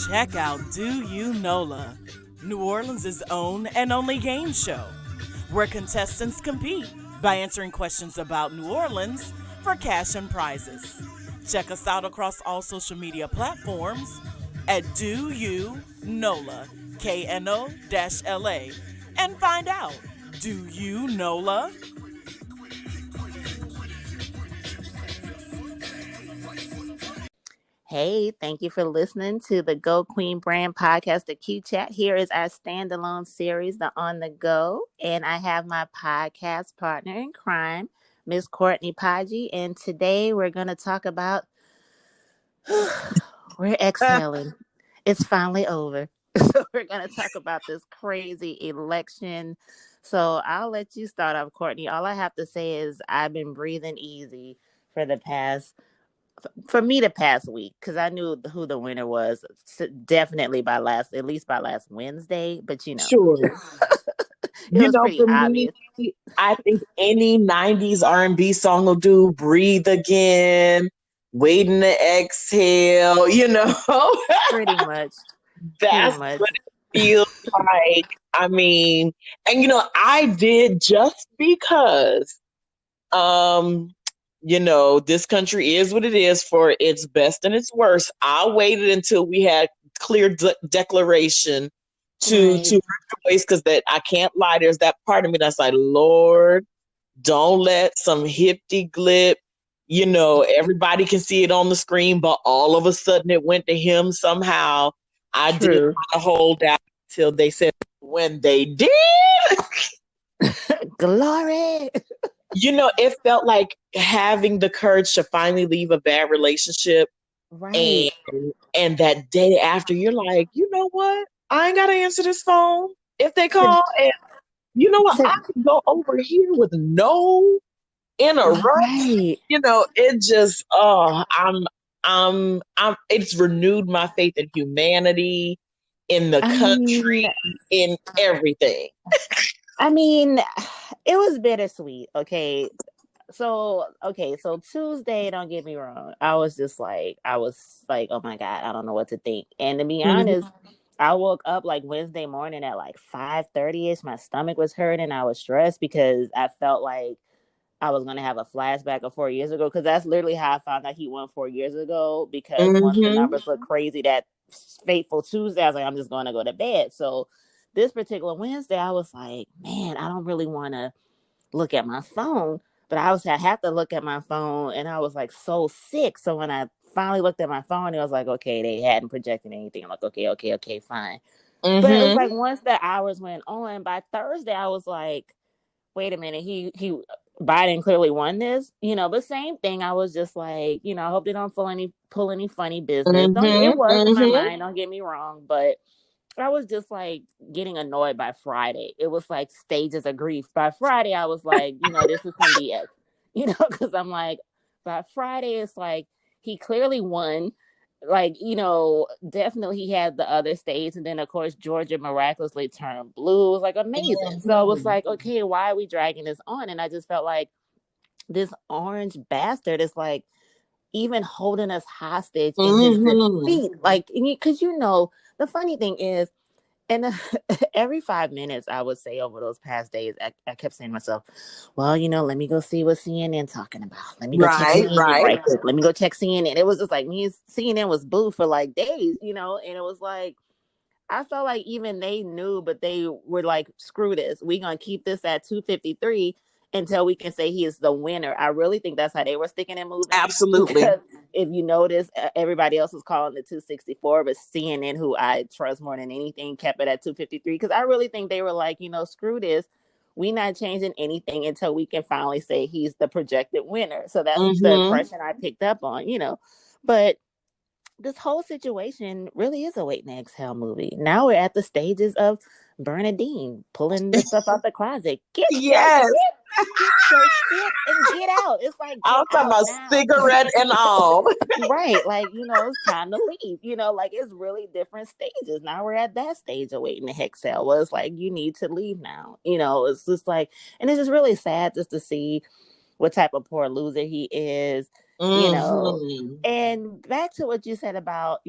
Check out Do You NOLA, New Orleans' own and only game show, where contestants compete by answering questions about New Orleans for cash and prizes. Check us out across all social media platforms at Do You NOLA, KNO-LA, and find out, do you NOLA? Hey, thank you for listening to the Go Queen Brand podcast, the Q Chat. Here is our standalone series, the On the Go. And I have my podcast partner in crime, Miss Courtney Mpagi. And today we're going to talk about, we're exhaling. It's finally over. So we're going to talk about this crazy election. So I'll let you start off, Courtney. All I have to say is I've been breathing easy for the past week, because I knew who the winner was definitely at least by last Wednesday, but Sure. it was pretty For obvious. me, I think any 90s R&B song will do. Breathe Again, Waiting to Exhale, Pretty much. That's what it feels like. I mean, and I did just because this country is what it is for its best and its worst. I waited until we had clear declaration to rejoice, because that I can't lie. There's that part of me that's like, Lord, don't let some hippity glip. Everybody can see it on the screen, but all of a sudden it went to him somehow. I did want to hold out till they said when they did. Glory. It felt like having the courage to finally leave a bad relationship. Right. And that day after, you're like, you know what? I ain't got to answer this phone if they call. And you know what? I can go over here with no interruption. Right. It just, it's renewed my faith in humanity, in the country, in everything. I mean, it was bittersweet. Okay. So Tuesday, don't get me wrong, I was like, oh my God, I don't know what to think. And to be honest, I woke up like Wednesday morning at like 5:30ish. My stomach was hurting. I was stressed because I felt like I was going to have a flashback of 4 years ago, because that's literally how I found out he won 4 years ago, because once the numbers looked crazy that fateful Tuesday, I was like, I'm just going to go to bed. So this particular Wednesday, I was like, man, I don't really want to look at my phone. But I had to look at my phone, and I was like so sick. So when I finally looked at my phone, it was like, okay, they hadn't projected anything. I'm like, okay, fine. But it was like once the hours went on, by Thursday, I was like, wait a minute, he Biden clearly won this, But same thing, I was just like, I hope they don't pull any funny business. It was in my mind, don't get me wrong, but I was just like getting annoyed by Friday. It was like stages of grief. By Friday, I was like, this is some BS, because I'm like, by Friday, it's like he clearly won. Like, definitely he had the other states. And then, of course, Georgia miraculously turned blue. It was like amazing. So it was like, okay, why are we dragging this on? And I just felt like this orange bastard is like even holding us hostage in his defeat. Like, because the funny thing is, and every 5 minutes, I would say over those past days, I kept saying to myself, well, let me go see what CNN talking about. Let me go check CNN right quick. Let me go check CNN. It was just like CNN was booed for like days, and it was like, I felt like even they knew, but they were like, screw this. We're going to keep this at 253 until we can say he is the winner. I really think that's how they were sticking and moving. Absolutely. Because if you notice, everybody else was calling it 264, but CNN, who I trust more than anything, kept it at 253. Because I really think they were like, screw this. We're not changing anything until we can finally say he's the projected winner. So that's the impression I picked up on, But this whole situation really is a wait and exhale movie. Now we're at the stages of Bernadine pulling the stuff out the closet. Get your shit and get out. It's like, I'm talking about cigarette and all. Right. Like, it's time to leave. Like, it's really different stages. Now we're at that stage of waiting to exhale. Well, it's like, you need to leave now. It's just like, and it's just really sad just to see what type of poor loser he is, you know. Mm-hmm. And back to what you said about,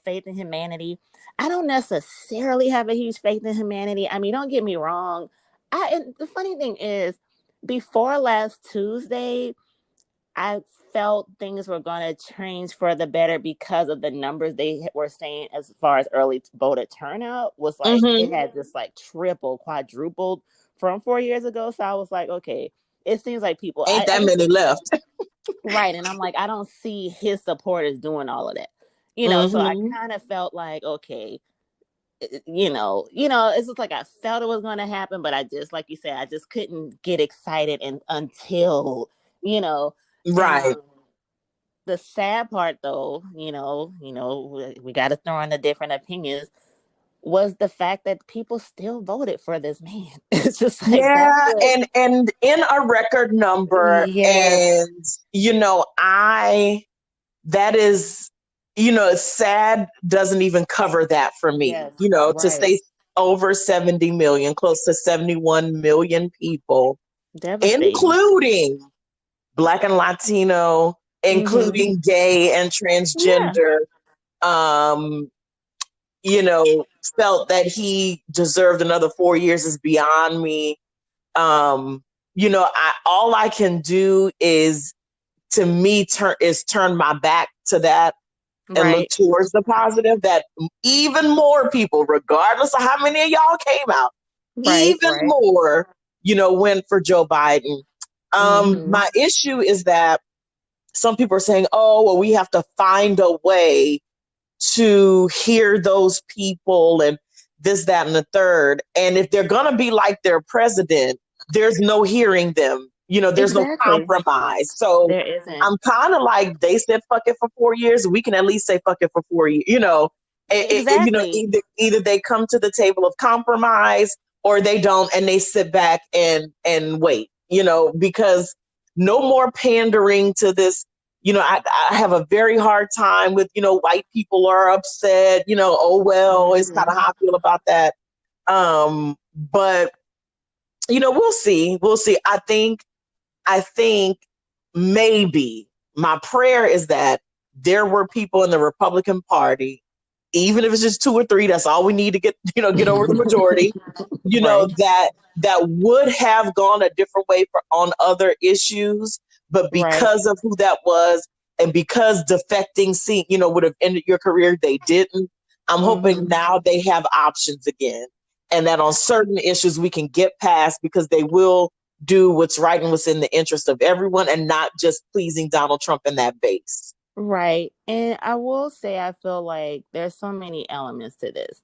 faith in humanity. I don't necessarily have a huge faith in humanity. I mean, don't get me wrong. And the funny thing is, before last Tuesday, I felt things were going to change for the better because of the numbers they were saying as far as early voter turnout was like, it Mm-hmm. had just like tripled, quadrupled from 4 years ago. So I was like, okay, it seems like people, Ain't I that just, many left. right. And I'm like, I don't see his supporters doing all of that, so I Mm-hmm. kind of felt like, okay, it's just like I felt it was going to happen, but I just, like you said, I just couldn't get excited until, and Right. the sad part though, we got to throw in the different opinions, was the fact that people still voted for this man. It's just like, that's Yeah, what, and in a record number, yes, and I that is, sad doesn't even cover that for me. yes, To right, say over 70 million, close to 71 million people, devastating. including Black and Latino, Mm-hmm. including gay and Yeah, transgender, um, felt that he deserved another 4 years is beyond me. Um, all I can do is, to me, turn my back to that and look right, towards the positive, that even more people, regardless of how many of y'all came out, right, even right. more, went for Joe Biden. Mm-hmm. My issue is that some people are saying, oh, well, we have to find a way to hear those people and this, that, and the third. And if they're going to be like their president, there's no hearing them. There's no Exactly. compromise. So There isn't. I'm kind of like, they said fuck it for 4 years. We can at least say fuck it for 4 years. Exactly. Either they come to the table of compromise or they don't, and they sit back and wait. Because no more pandering to this. I have a very hard time with, white people are upset, oh, well, it's kind Mm-hmm. of how I feel about that. But, we'll see. We'll see. I think maybe my prayer is that there were people in the Republican Party, even if it's just two or three, that's all we need to get over the majority, Right. that would have gone a different way on other issues, but Right. because of who that was, and because defecting would have ended your career, they didn't. I'm hoping Mm-hmm. now they have options again, and that on certain issues we can get past, because they will do what's right and what's in the interest of everyone, and not just pleasing Donald Trump and that base. Right. And I will say, I feel like there's so many elements to this.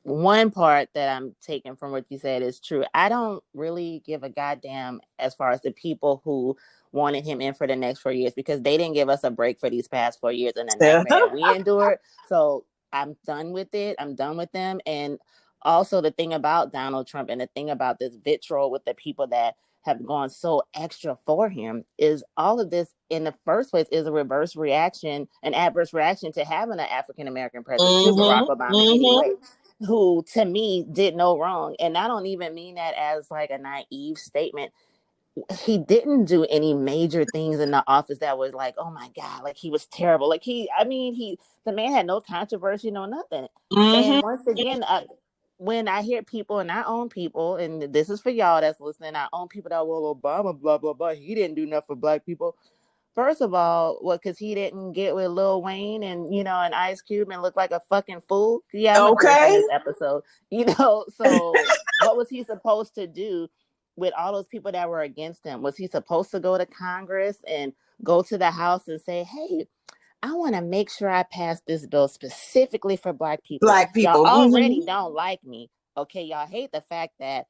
One part that I'm taking from what you said is true. I don't really give a goddamn as far as the people who wanted him in for the next 4 years, because they didn't give us a break for these past 4 years and the Yeah. nightmare that we endured. So I'm done with it. I'm done with them. And also, the thing about Donald Trump and the thing about this vitriol with the people that have gone so extra for him is all of this in the first place is a reverse reaction, an adverse reaction to having an African American president, to Barack Mm-hmm. Obama Mm-hmm. anyway, who to me did no wrong. And I don't even mean that as like a naive statement. He didn't do any major things in the office that was like, oh my God, like he was terrible. Like the man had no controversy, no nothing. Mm-hmm. And once again, when I hear people, and I own people, and this is for y'all that's listening, I own people that, well, Obama, blah, blah, blah, he didn't do enough for black people. First of all, what, because he didn't get with Lil Wayne and, and Ice Cube and look like a fucking fool? Yeah, I'm a curse in Okay. this episode. So what was he supposed to do with all those people that were against him? Was he supposed to go to Congress and go to the House and say, hey, I want to make sure I pass this bill specifically for black people. Black Y'all people. already Mm-hmm. don't like me. Okay, y'all hate the fact that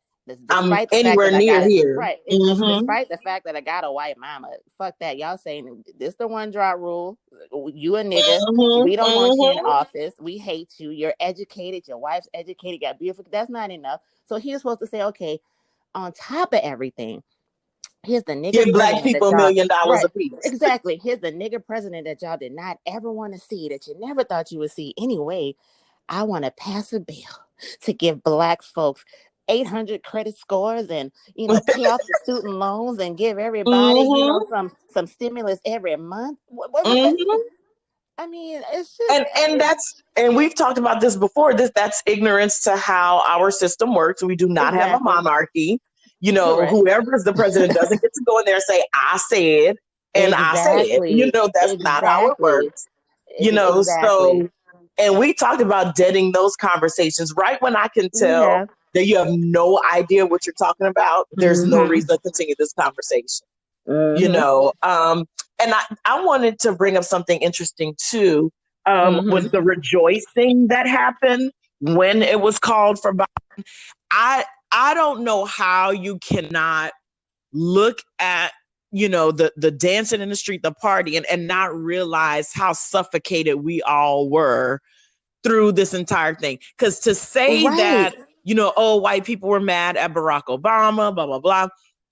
I'm despite the fact anywhere that I near got it here. right, Mm-hmm. despite the fact that I got a white mama, fuck that. Y'all saying this the one drop rule. You a nigga. Mm-hmm. We don't want you in Mm-hmm. office. We hate you. You're educated. Your wife's educated. Got beautiful. That's not enough. So he's supposed to say, okay, on top of everything, here's the nigger Give black president that people y'all, $1 million right, a piece. exactly. Here's the nigger president that y'all did not ever want to see, that you never thought you would see anyway. I want to pass a bill to give black folks 800 credit scores and, pay off the student loans and give everybody, Mm-hmm. some stimulus every month. Mm-hmm. I mean, it's just, And we've talked about this before. That's ignorance to how our system works. We do not have a exactly monarchy. correct. Whoever is the president doesn't get to go in there and say, I said, and I said. Exactly. That's not how it Exactly. works. Exactly. So, and we talked about deading those conversations right when I can We tell have. that you have no idea what you're talking about. There's no Mm-hmm. reason to continue this conversation. Mm-hmm. And I wanted to bring up something interesting too, with Mm-hmm. the rejoicing that happened when it was called for Biden. I don't know how you cannot look at the dancing in the street, the party, and not realize how suffocated we all were through this entire thing. Because to say Right. that, oh, white people were mad at Barack Obama, blah, blah, blah.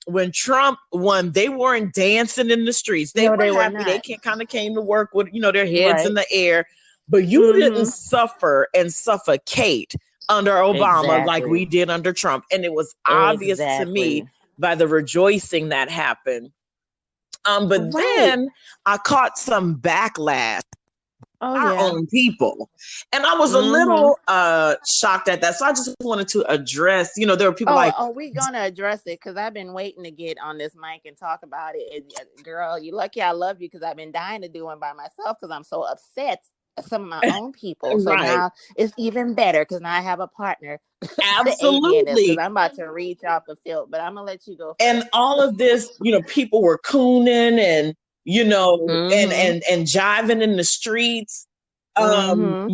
When Trump won, they weren't dancing in the streets. They No, were they were happy. They not. kind of came to work with, their heads in Right. the air. But you didn't Mm-hmm. suffer and suffocate under Obama like Exactly. we did under Trump. And it was obvious to me Exactly. by the rejoicing that happened. But Right. then I caught some backlash, Oh our yeah. own people. And I was a Mm-hmm. little shocked at that. So I just wanted to address, there were people Oh, like, are we gonna address it? Because I've been waiting to get on this mic and talk about it. Girl, you lucky I love you because I've been dying to do one by myself because I'm so upset at some of my own people. So right, now it's even better because now I have a partner to aid me in this because absolutely. I'm about to reach off the field. But I'm gonna let you go And first. all of this, people were cooning and, Mm-hmm. and jiving in the streets. Mm-hmm.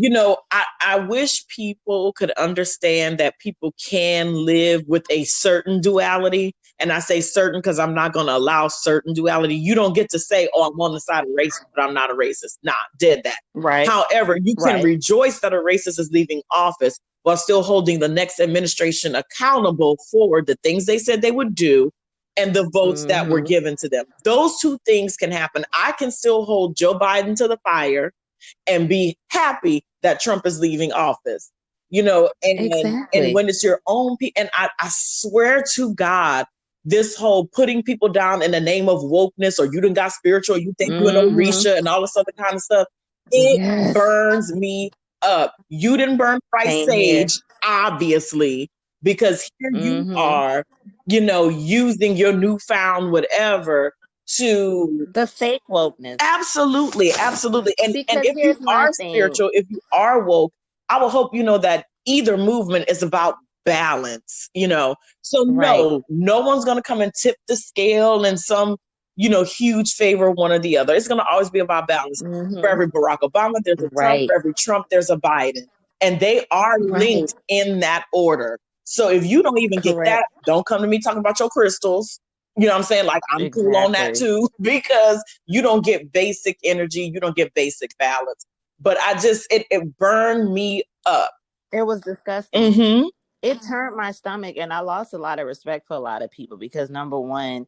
I wish people could understand that people can live with a certain duality. And I say certain because I'm not going to allow certain duality. You don't get to say, oh, I'm on the side of racist, but I'm not a racist. Nah, did that. Right. However, you can Right. rejoice that a racist is leaving office while still holding the next administration accountable for the things they said they would do and the votes that were Mm-hmm. given to them. Those two things can happen. I can still hold Joe Biden to the fire and be happy that Trump is leaving office, and Exactly. when it's your own people, and I swear to God, this whole putting people down in the name of wokeness, or you done got spiritual, you think you an Mm-hmm. Orisha and all this other kind of stuff, it Yes. burns me up. You didn't burn Christ Same here. sage, obviously, because here you Mm-hmm. are, using your newfound whatever to The fake wokeness. absolutely, absolutely. And Because if you here's my are thing. spiritual, if you are woke, I will hope you know that either movement is about balance. So Right. no one's gonna come and tip the scale in some, huge favor of one or the other. It's gonna always be about balance. For Mm-hmm. every Barack Obama, there's a Trump, Right. for every Trump, there's a Biden. And they are Right. linked in that order. So if you don't even get Correct. that, don't come to me talking about your crystals. You know what I'm saying? Like, I'm cool on that Exactly. too, because you don't get basic energy, you don't get basic balance. But it burned me up. It was disgusting. Mm-hmm. It turned my stomach, and I lost a lot of respect for a lot of people because, number one,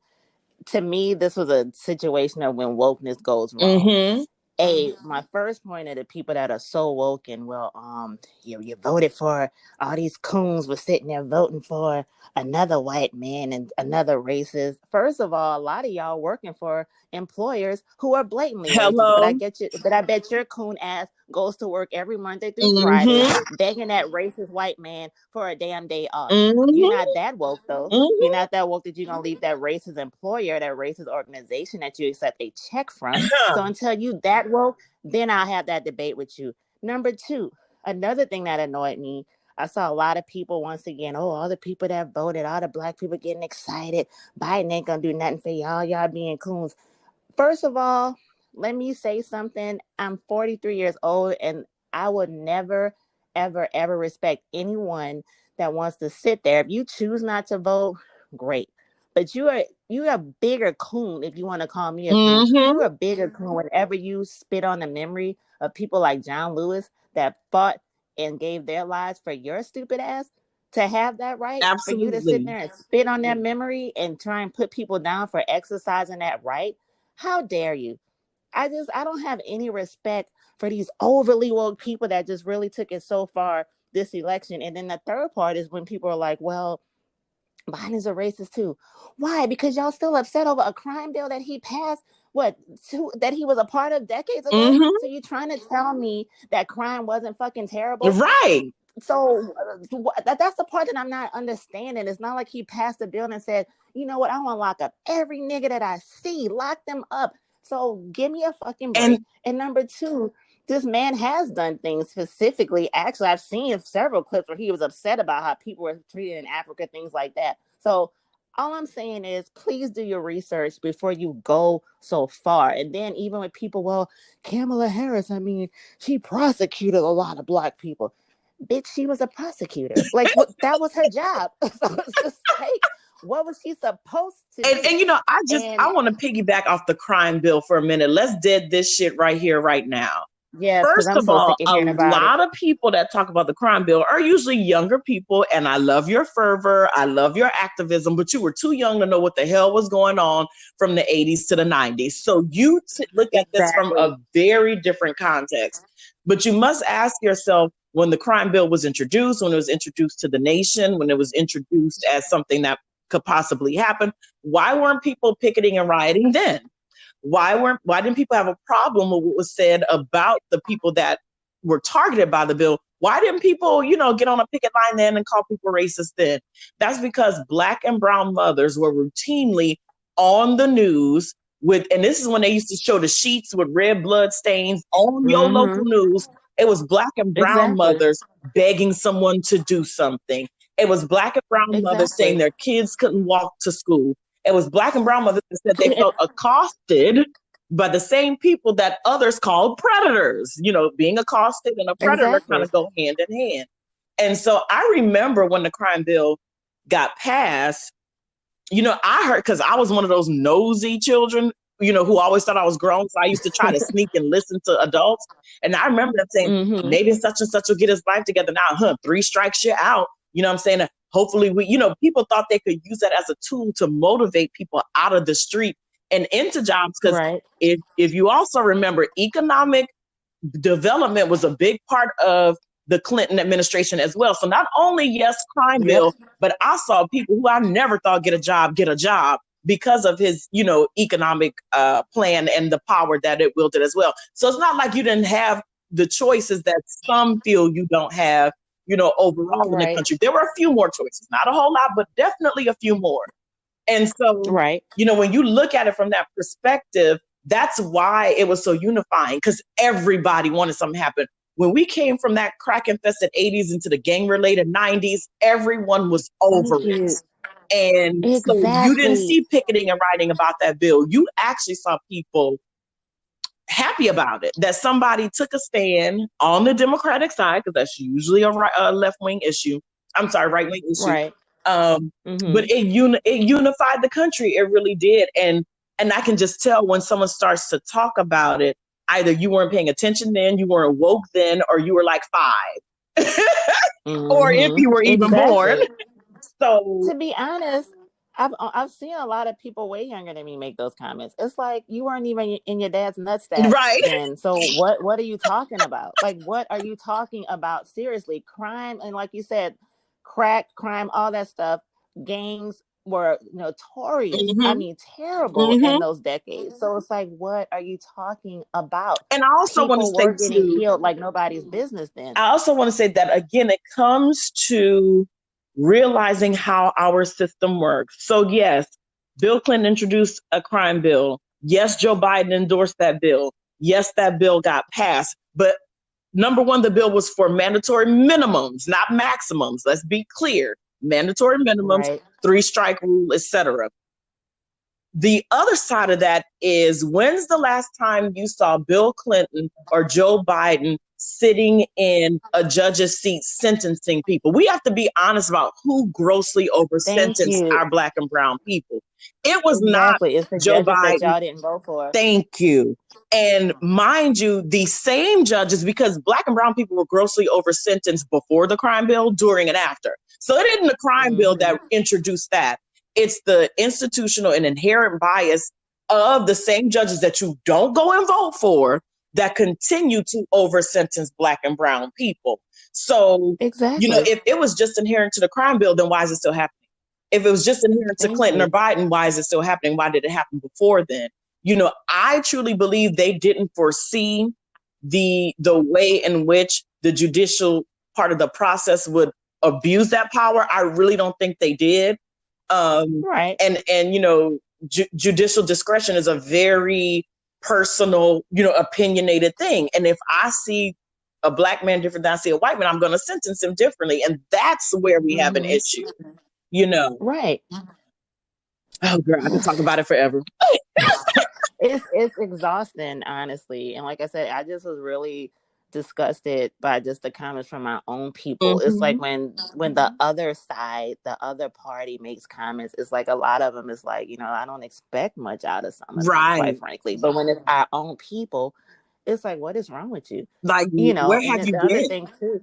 to me, this was a situation of when wokeness goes wrong. Mm-hmm. My first point of the people that are so woke and you voted for all these coons were sitting there voting for another white man and another racist. First of all, a lot of y'all working for employers who are blatantly racist. Hello. But I bet your coon ass goes to work every Monday through Friday Mm-hmm. begging that racist white man for a damn day off. You're Mm-hmm. not that woke though. You're Mm-hmm. not that woke that you're gonna leave that racist employer, that racist organization that you accept a check from. So until you that woke, then I'll have that debate with you. Number two, another thing that annoyed me, I saw a lot of people once again, all the people that voted, all the black people getting excited. Biden ain't gonna do nothing for y'all. Y'all being coons. First of all, let me say something. I'm 43 years old and I would never, ever, ever respect anyone that wants to sit there. If you choose not to vote, great. But you're a bigger coon, if you want to call me a coon. Mm-hmm. You're a bigger coon whenever you spit on the memory of people like John Lewis that fought and gave their lives for your stupid ass. To have that right, for you to sit Absolutely. there and spit on their memory and try and put people down for exercising that right, how dare you? I don't have any respect for these overly woke people that just really took it so far this election. And then the third part is when people are like, well, Biden's a racist too. Why? Because y'all still upset over a crime bill that he passed, that he was a part of decades ago? Mm-hmm. So you trying to tell me that crime wasn't fucking terrible? Right. So that's the part that I'm not understanding. It's not like he passed a bill and said, you know what, I want to lock up every nigga that I see, lock them up. So give me a fucking break. And number two, this man has done things specifically. Actually, I've seen several clips where he was upset about how people were treated in Africa, things like that. So all I'm saying is, please do your research before you go so far. And then even with people, well, Kamala Harris, I mean, she prosecuted a lot of Black people. Bitch, she was a prosecutor. Like, that was her job. So it's just like, what was she supposed to do? And you know, I want to piggyback off the crime bill for a minute. Let's dead this shit right here, right now. Yes, First I'm of so all, sick of a hearing about lot of people that talk about the crime bill are usually younger people, and I love your fervor, I love your activism, but you were too young to know what the hell was going on from the 80s to the 90s. So you look at this from a very different context. But you must ask yourself, when the crime bill was introduced, when it was introduced to the nation, when it was introduced as something that could possibly happen, why weren't people picketing and rioting then? Why didn't people have a problem with what was said about the people that were targeted by the bill? Why didn't people, get on a picket line then and call people racist then? That's because Black and brown mothers were routinely on the news and this is when they used to show the sheets with red blood stains on your local news. It was Black and brown mothers begging someone to do something. It was Black and brown mothers saying their kids couldn't walk to school. It was Black and brown mothers that said they felt accosted by the same people that others called predators. Being accosted and a predator kind of go hand in hand. And so I remember when the crime bill got passed, I heard, because I was one of those nosy children, who always thought I was grown. So I used to try to sneak and listen to adults. And I remember them saying, maybe such and such will get his life together now. 3 strikes, you're out. You know what I'm saying? Hopefully people thought they could use that as a tool to motivate people out of the street and into jobs. Because if you also remember, economic development was a big part of the Clinton administration as well. So not only, yes, crime bill, but I saw people who I never thought get a job because of his, economic plan and the power that it wielded as well. So it's not like you didn't have the choices that some feel you don't have, overall in the country. There were a few more choices, not a whole lot, but definitely a few more. And so, when you look at it from that perspective, that's why it was so unifying, because everybody wanted something to happen. When we came from that crack-infested 80s into the gang-related 90s, everyone was over it. And so you didn't see picketing and writing about that bill. You actually saw people happy about it, that somebody took a stand on the Democratic side, because that's usually a left-wing issue. I'm sorry, right-wing issue. But it unified the country. It really did. And I can just tell when someone starts to talk about it, either you weren't paying attention then, you weren't woke then, or you were like 5. Or if you were even born. So to be honest, I've seen a lot of people way younger than me make those comments. It's like, you weren't even in your dad's nutsack then. So what are you talking about? Like, what are you talking about? Seriously, crime, and like you said, crack, crime, all that stuff, gangs were notorious. I mean, terrible in those decades. So it's like, what are you talking about? And I also want to say getting killed like nobody's business then. I also want to say that, again, it comes to realizing how our system works. So yes, Bill Clinton introduced a crime bill. Yes, Joe Biden endorsed that bill. Yes, that bill got passed. But number one, the bill was for mandatory minimums, not maximums. Let's be clear. Mandatory minimums, 3-strike rule, etc. The other side of that is, when's the last time you saw Bill Clinton or Joe Biden sitting in a judge's seat sentencing people? We have to be honest about who grossly over-sentenced our Black and brown people. It was not it's the Joe judges Biden. That y'all didn't vote for. Thank you. And mind you, the same judges, because Black and brown people were grossly over-sentenced before the crime bill, during and after. So it isn't the crime bill that introduced that. It's the institutional and inherent bias of the same judges that you don't go and vote for, that continue to over sentence Black and brown people. So, Exactly. if it was just inherent to the crime bill, then why is it still happening? If it was just inherent to Thank Clinton or you. Biden, why is it still happening? Why did it happen before then? I truly believe they didn't foresee the way in which the judicial part of the process would abuse that power. I really don't think they did. Right. And judicial discretion is a very personal, opinionated thing. And if I see a Black man different than I see a white man, I'm going to sentence him differently. And that's where we have an issue, Right. Oh, girl, I could talk about it forever. It's exhausting, honestly. And like I said, I just was really disgusted by just the comments from my own people. It's like when the other side, the other party makes comments, it's like a lot of them is like, I don't expect much out of some of them, Right. quite frankly. But when it's our own people, it's like, what is wrong with you? Like, where And have you the been? other thing too,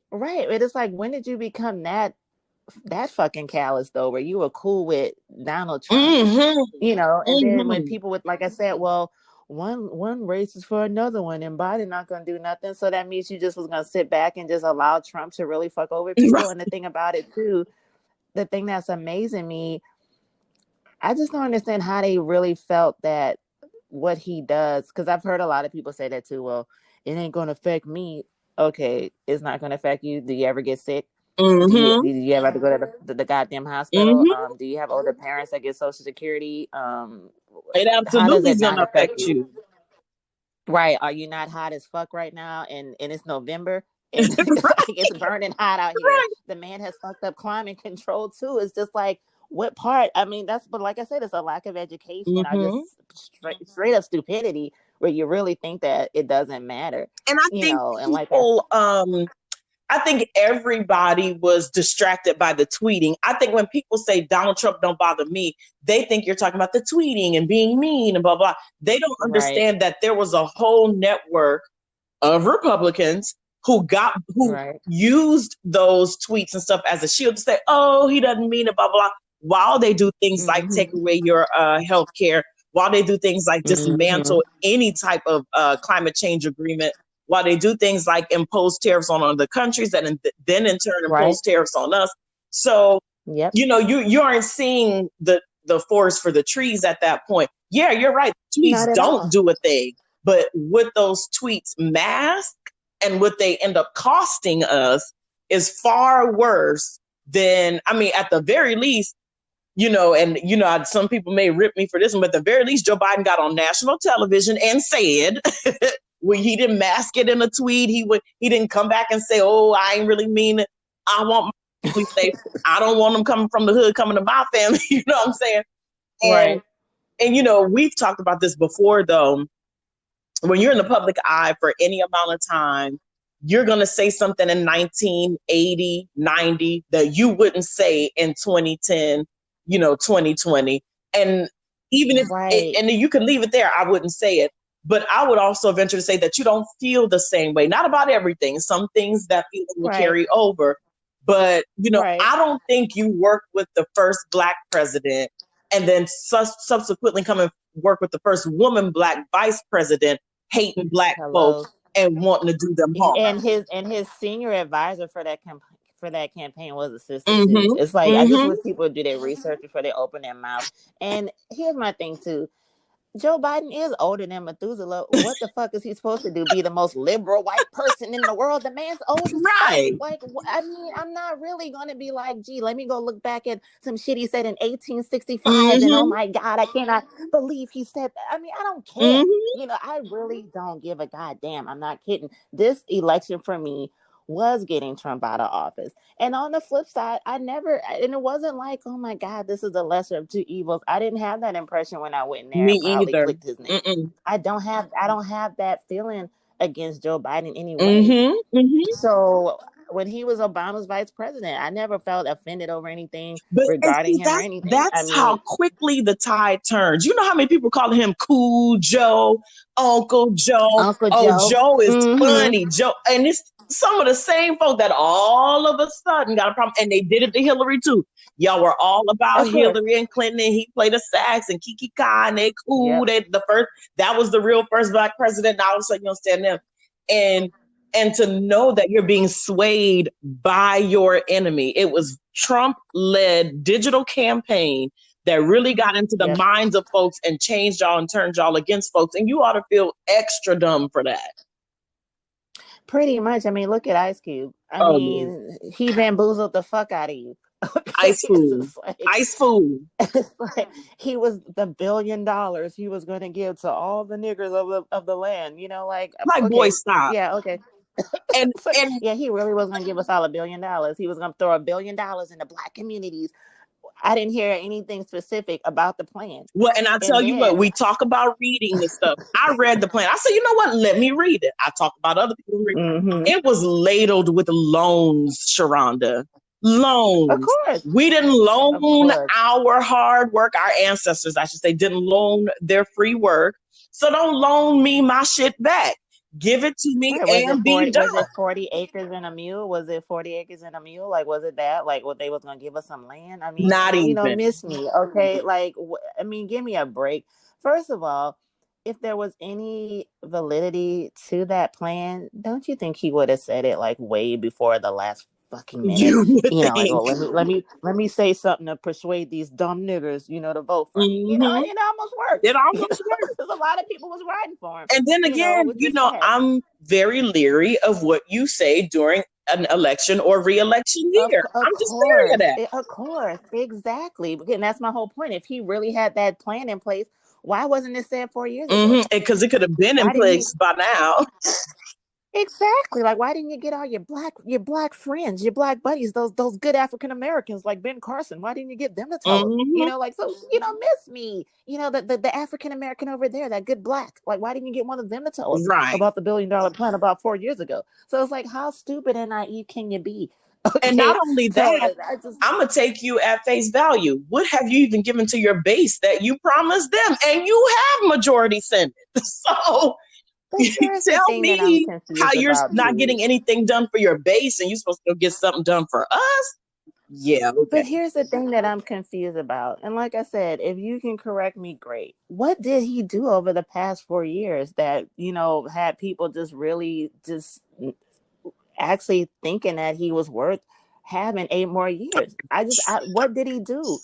right? It's like, when did you become that fucking callous though, where you were cool with Donald Trump? And then when people would, like I said, well, one race is for another one, and Biden not gonna do nothing, so that means you just was gonna sit back and just allow Trump to really fuck over people. Right. And the thing about it too, the thing that's amazing me, I just don't understand how they really felt that what he does, because I've heard a lot of people say that too. Well, it ain't gonna affect me. Okay, it's not gonna affect you. Do you ever get sick? Do you ever have to go to the goddamn hospital? Do you have older parents that get Social Security? It absolutely is going to affect you. Right. Are you not hot as fuck right now? And it's November and it's burning hot out here. Right. The man has fucked up climate control too. It's just like, what part? I mean, but like I said, it's a lack of education or just straight up stupidity where you really think that it doesn't matter. And I think people, I think everybody was distracted by the tweeting. I think when people say Donald Trump don't bother me, they think you're talking about the tweeting and being mean and blah, blah. They don't understand that there was a whole network of Republicans who used those tweets and stuff as a shield to say, oh, he doesn't mean it, blah, blah, while they do things like take away your health care, while they do things like dismantle any type of climate change agreement, while they do things like impose tariffs on other countries and then in turn impose tariffs on us. So, you aren't seeing the forest for the trees at that point. Yeah, you're right. Tweets don't do a thing. But what those tweets mask and what they end up costing us is far worse than, at the very least, some people may rip me for this one, but at the very least, Joe Biden got on national television and said, well, he didn't mask it in a tweet. He didn't come back and say, oh, I ain't really mean it. I want my family safe. I don't want them coming from the hood, coming to my family. You know what I'm saying? And we've talked about this before, though. When you're in the public eye for any amount of time, you're going to say something in 1980, 90 that you wouldn't say in 2010, 2020. And even if, and you can leave it there, I wouldn't say it. But I would also venture to say that you don't feel the same way. Not about everything. Some things that feeling will carry over. But, I don't think you worked with the first Black president and then subsequently come and work with the first woman Black vice president, hating Black folks and wanting to do them harm. And his senior advisor for that campaign was a sister too. It's like, I just wish people would do their research before they open their mouth. And here's my thing too. Joe Biden is older than Methuselah. What the fuck is he supposed to do? Be the most liberal white person in the world? The man's old as fuck. Like, I'm not really going to be like, gee, let me go look back at some shit he said in 1865. And oh my God, I cannot believe he said that. I don't care. I really don't give a goddamn. I'm not kidding. This election for me was getting Trump out of office. And on the flip side, and it wasn't like, oh my God, this is the lesser of two evils. I didn't have that impression when I went in there. Me either. Clicked his name. I don't have that feeling against Joe Biden anyway. So when he was Obama's vice president, I never felt offended over anything regarding him or anything. That's how quickly the tide turns. You know how many people call him Cool Joe, Uncle Joe? Joe is funny. Joe, and it's some of the same folk that all of a sudden got a problem, and they did it to Hillary too. Y'all were all about Of course. Hillary and Clinton, and he played a sax and Kiki Ka, and they cool. Yep. That was the real first black president. Now all of a sudden you don't stand them. And to know that you're being swayed by your enemy. It was Trump-led digital campaign that really got into the Yep. minds of folks and changed y'all and turned y'all against folks. And you ought to feel extra dumb for that. Pretty much. I mean, look at Ice Cube. I Oh, mean, he bamboozled the fuck out of you. Okay? Ice food. Ice food. It's like he was the $1 billion he was going to give to all the niggers of the land. You know, like Like, okay, boy, stop. yeah, okay. And So, yeah, he really was going to give us all $1 billion. He was going to throw $1 billion in the black communities. I didn't hear anything specific about the plan. well, and I tell you what, we talk about reading this stuff. I read the plan. I said, you know what? Let me read it. I talk about other people who read. Mm-hmm. It was ladled with loans, Sharonda. Loans. Of course. We didn't loan our hard work. Our ancestors, I should say, didn't loan their free work. So don't loan me my shit back. Give it to me and be done. Was it 40 acres and a mule? Was it 40 acres and a mule? Like, was it that? Like, what they was going to give us some land? I mean, not even. You know, miss me. Okay. Like, I mean, give me a break. First of all, if there was any validity to that plan, don't you think he would have said it like way before the last fucking minute? You know, like, well, let me say something to persuade these dumb niggers, you know, to vote for me. You know, it almost worked. It almost worked. Because a lot of people was riding for him. And then again, I'm very leery of what you say during an election or re-election year. I'm just leery of that. Of course, exactly. And that's my whole point. If he really had that plan in place, why wasn't it said 4 years ago? Because it could have been in place by now. Exactly. Like, why didn't you get all your black friends, your black buddies, those good African Americans like Ben Carson? Why didn't you get them to tell us? You know, like, so, you know, miss me. You know, the African American over there, that good black. Like, why didn't you get one of them to tell us about the $1 billion plan about 4 years ago? So it's like, how stupid and naive can you be? Okay. And not only that, I'm going to take you at face value. What have you even given to your base that you promised them? And you have majority Senate. So tell me how you're not getting anything done for your base and you're supposed to go get something done for us? Yeah. Okay. But here's the thing that I'm confused about. And like I said, if you can correct me, great. What did he do over the past 4 years that, you know, had people just really just actually thinking that he was worth having 8 more years? What did he do?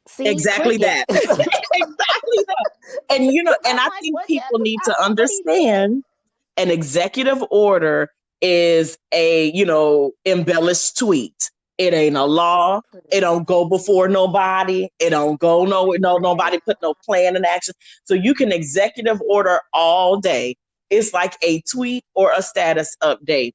See, exactly that. Exactly that. And, you know, and I think people need to understand an executive order is a, you know, embellished tweet. It ain't a law. It don't go before nobody. It don't go nowhere. Nobody put no plan in action. So you can executive order all day. It's like a tweet or a status update.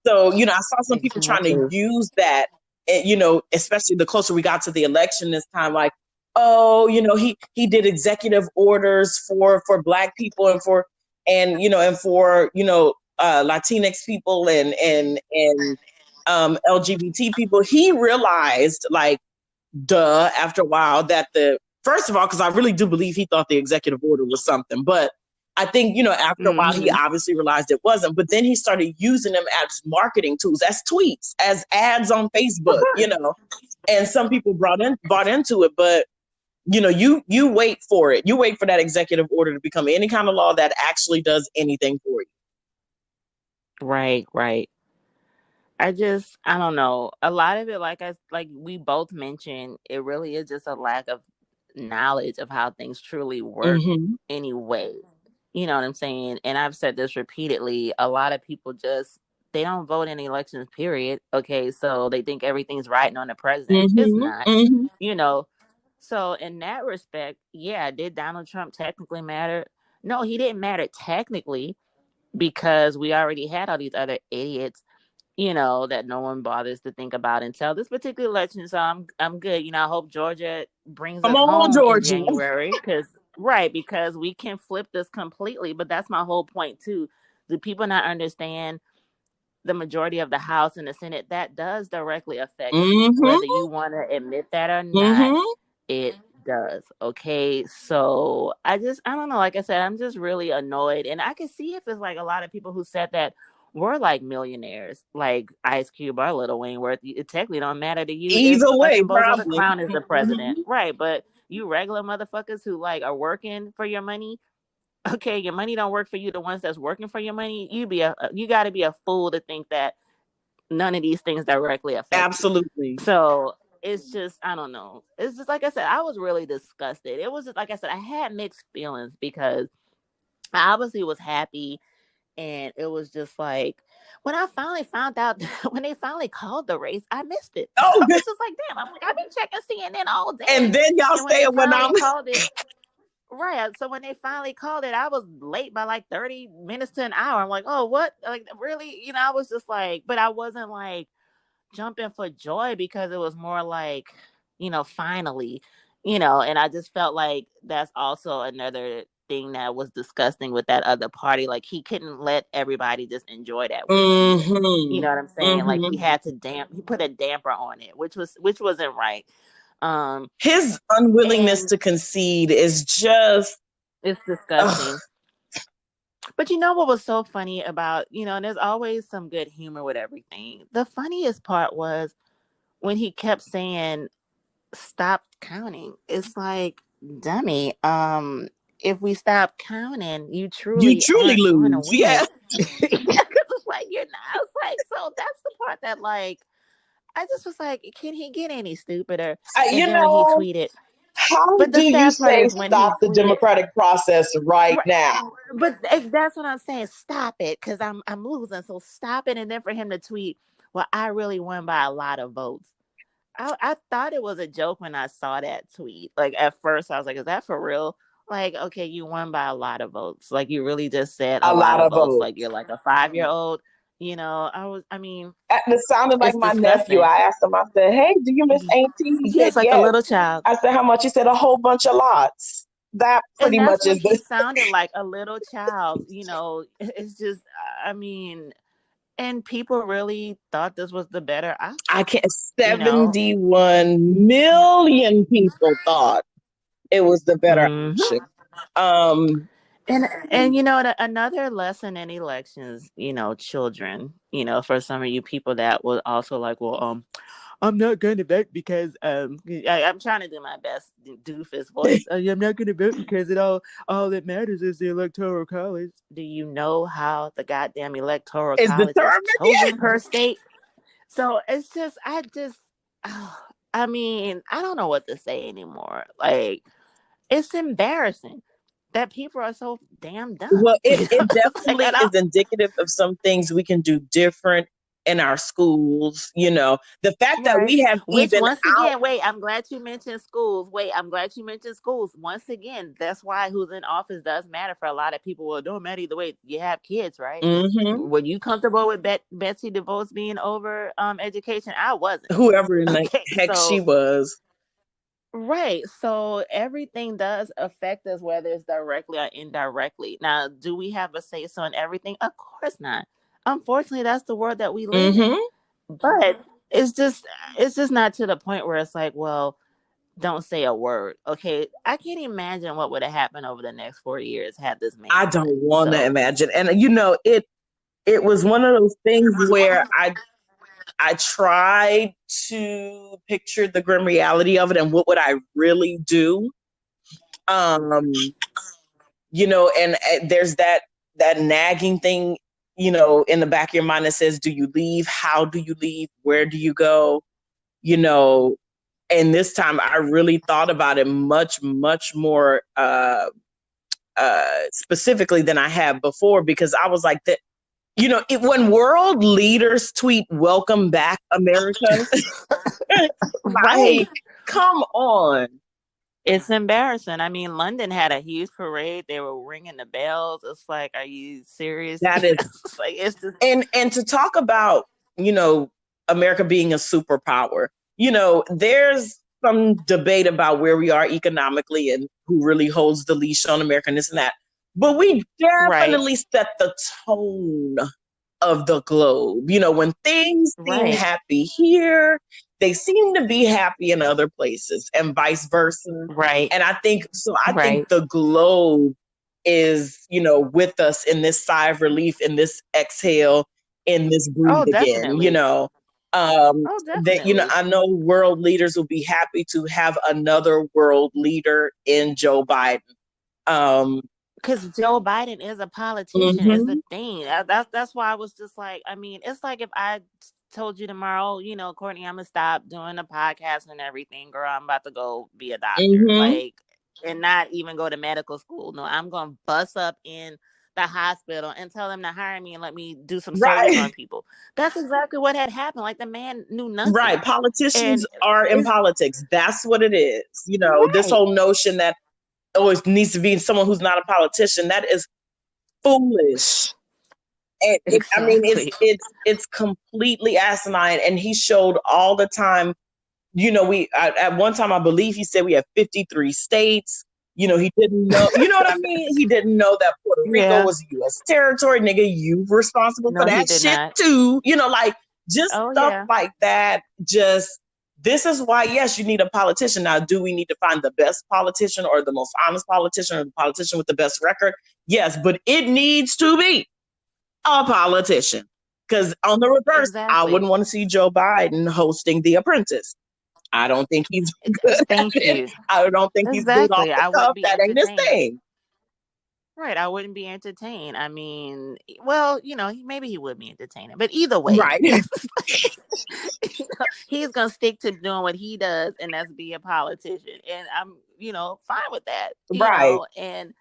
So, you know, I saw some people trying to use that, you know, especially the closer we got to the election this time, like, oh, you know, he did executive orders for Black people and for Latinx people and LGBT people. He realized, like, after a while, that first of all, because I really do believe he thought the executive order was something, but I think, you know, after a while, he obviously realized it wasn't. But then he started using them as marketing tools, as tweets, as ads on Facebook, you know. And some people bought into it. But, you know, you wait for it. You wait for that executive order to become any kind of law that actually does anything for you. Right. I don't know. A lot of it, like we both mentioned, it really is just a lack of knowledge of how things truly work anyway. You know what I'm saying? And I've said this repeatedly. A lot of people they don't vote in elections, period. Okay, so they think everything's riding on the president. It's not. You know. So in that respect, yeah, did Donald Trump technically matter? No, he didn't matter technically because we already had all these other idiots, you know, that no one bothers to think about until this particular election. So I'm good. You know, I hope Georgia brings us home in January because we can flip this completely. But that's my whole point too. Do people not understand the majority of the House and the Senate? That does directly affect you, whether you want to admit that or not. It does. Okay. So I don't know. Like I said, I'm just really annoyed. And I can see if it's like a lot of people who said that, we're like millionaires, like Ice Cube or Lil Wayne, where it technically don't matter to you if Either way, fucking Bozo the probably. Clown is the president, right? But you regular motherfuckers who like are working for your money, okay, your money don't work for you. The ones that's working for your money, you got to be a fool to think that none of these things directly affect you. Absolutely. So it's just, I don't know. It's just like I said, I was really disgusted. It was just like I said, I had mixed feelings because I obviously was happy, and it was just like when I finally found out when they finally called the race, I missed it. So Oh, I was just like, damn, I'm like, I've been checking CNN all and day. then y'all And when they saying when finally I'm called it, right. So when they finally called it, I was late by like 30 minutes to an hour. I'm like, oh, what? Like, really? I was just like, but I wasn't like jumping for joy because it was more like, finally, and I just felt like that's also another thing that was disgusting with that other party. Like, he couldn't let everybody just enjoy that with him. You mm-hmm, know what I'm saying? Like, mm-hmm. he put a damper on it, which wasn't right. His unwillingness And to concede is just it's ugh. disgusting. But you know what was so funny about, and there's always some good humor with everything. The funniest part was when he kept saying, stop counting. It's like, dummy, if we stop counting, you You truly truly aren't going to lose. win. Yeah. Because it's like, you're not. It's like, so that's the part that, like, I just was like, can he get any stupider? And You then when he know, tweeted, how but the do you sad part say is when he stop the tweeted, democratic process right right, now? but that's what I'm saying. Stop it, because I'm losing. So stop it. And then for him to tweet, well, I really won by a lot of votes. I thought it was a joke when I saw that tweet. Like, at first, I was like, "Is that for real?" Like, okay, you won by a lot of votes. Like, you really just said a A lot lot of of votes. votes. Like, you're like a 5-year-old. I mean, It sounded like it's my nephew. disgusting. I asked him, I said, hey, do you miss Auntie? He said, Yes, like a yes. little child. I said, how much? He said, a whole bunch of lots. That And pretty that's much what is he the, sounded like, a little child. It's just, I mean, and people really thought this was the better I option. can't, You know. 71 million people thought it was the better Hmm. option. Um, And another lesson in elections, children, for some of you people that will also like, well, I'm not going to vote because I'm trying to do my best doofus voice. I'm not going to vote because all that matters is the electoral college. Do you know how the goddamn electoral is college is determined. Yeah. chosen per state? So it's just, oh, I mean, I don't know what to say anymore. Like, it's embarrassing that people are so damn dumb. Well, it, it It's like, definitely is indicative of some things we can do different in our schools. The fact that right. we have Which, even once out. again, wait, I'm glad you mentioned schools. Wait, I'm glad you mentioned schools. Once again, that's why who's in office does matter for a lot of people. Well, it don't matter either way. You have kids, right? Mm-hmm. Were you comfortable with Betsy DeVos being over education? I wasn't. Whoever in the Okay, heck she so was. right. So everything does affect us, whether it's directly or indirectly. Now, do we have a say so in everything? Of course not. Unfortunately, that's the world that we live in. Mm-hmm. But it's just not to the point where it's like, well, don't say a word. Okay. I can't imagine what would have happened over the next 4 years had this I man don't won. want to So imagine. And it was one of those things where I tried to picture the grim reality of it and what would I really do. Um, and there's that nagging thing, in the back of your mind that says, do you leave? How do you leave? Where do you go? You know, and this time I really thought about it much, much more specifically than I have before, because I was like that. When world leaders tweet "Welcome back, America," right. like, come on. It's embarrassing. I mean, London had a huge parade. They were ringing the bells. It's like, are you serious? That is, It's like, it's just and to talk about, America being a superpower, there's some debate about where we are economically and who really holds the leash on America and this and that. But we right. definitely set the tone of the globe. When things seem Right. happy here, they seem to be happy in other places, and vice versa. Right. And I think so. I think Right. the globe is, with us in this sigh of relief, in this exhale, in this breed Oh, again, definitely. Oh, that, definitely. I know world leaders will be happy to have another world leader in Joe Biden. Um, Because Joe Biden is a politician, is the mhm. thing. That's why I was just like, I mean, it's like if I told you tomorrow, Courtney, I'm gonna stop doing the podcast and everything, girl. I'm about to go be a doctor, Mhm. like, and not even go to medical school. No, I'm gonna bust up in the hospital and tell them to hire me and let me do some surgeries Right. on people. That's exactly what had happened. Like the man knew Right. nothing, Politicians and are in it's politics. That's what it is. This right. whole notion that it needs to be someone who's not a politician, that is foolish. And I mean, it's Exactly. it's it's completely asinine. And he showed all the time. At one time, I believe he said we have 53 states. He didn't know. You know what I mean? He didn't know that Puerto Rico Yeah. was U.S. territory. Nigga, you responsible for No, he that did shit not. too. Like just Oh stuff yeah. like that. Just this is why, yes, you need a politician. Now, do we need to find the best politician or the most honest politician or the politician with the best record? Yes, but it needs to be a politician. Because on the reverse, I Exactly. wouldn't want to see Joe Biden hosting The Apprentice. I don't think he's good at Thank it. you. I don't think he's good off Exactly. the I wouldn't cuff. be That ain't his entertained. thing. Right. I wouldn't be entertained. I mean, well, maybe he would be entertaining, but either way, Right. he's gonna stick to doing what he does, and that's be a politician. And I'm, fine with that. Right. And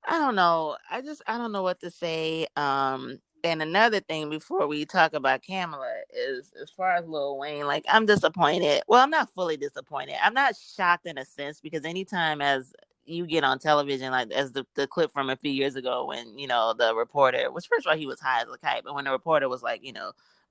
I don't know. I don't know what to say. And another thing before we talk about Kamala is as far as Lil Wayne, like I'm disappointed. Well, I'm not fully disappointed. I'm not shocked in a sense because anytime as you get on television, like as the clip from a few years ago when, the reporter, which first of all he was high as a kite, but when the reporter was like,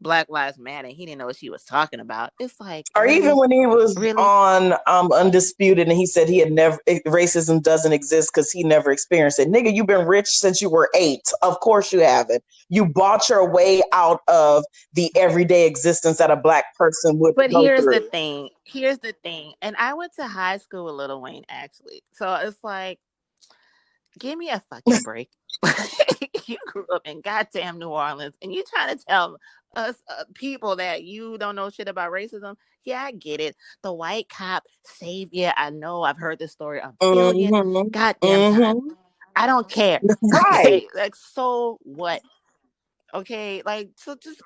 Black Lives Matter, he didn't know what she was talking about. It's like, Or even really? when he was Really? on Undisputed and he said he had never racism doesn't exist because he never experienced it. Nigga, you've been rich since you were 8. Of course you haven't. You bought your way out of the everyday existence that a black person would But go here's the through. thing. Here's the thing. And I went to high school with Lil Wayne, actually. So it's like, give me a fucking break. You grew up in goddamn New Orleans and you trying to tell us people that you don't know shit about racism. Yeah, I get it. The white cop savior. I know I've heard this story a billion Mm-hmm. goddamn times. Mm-hmm. I don't care. Right. Okay. Like, so what? Okay, like so just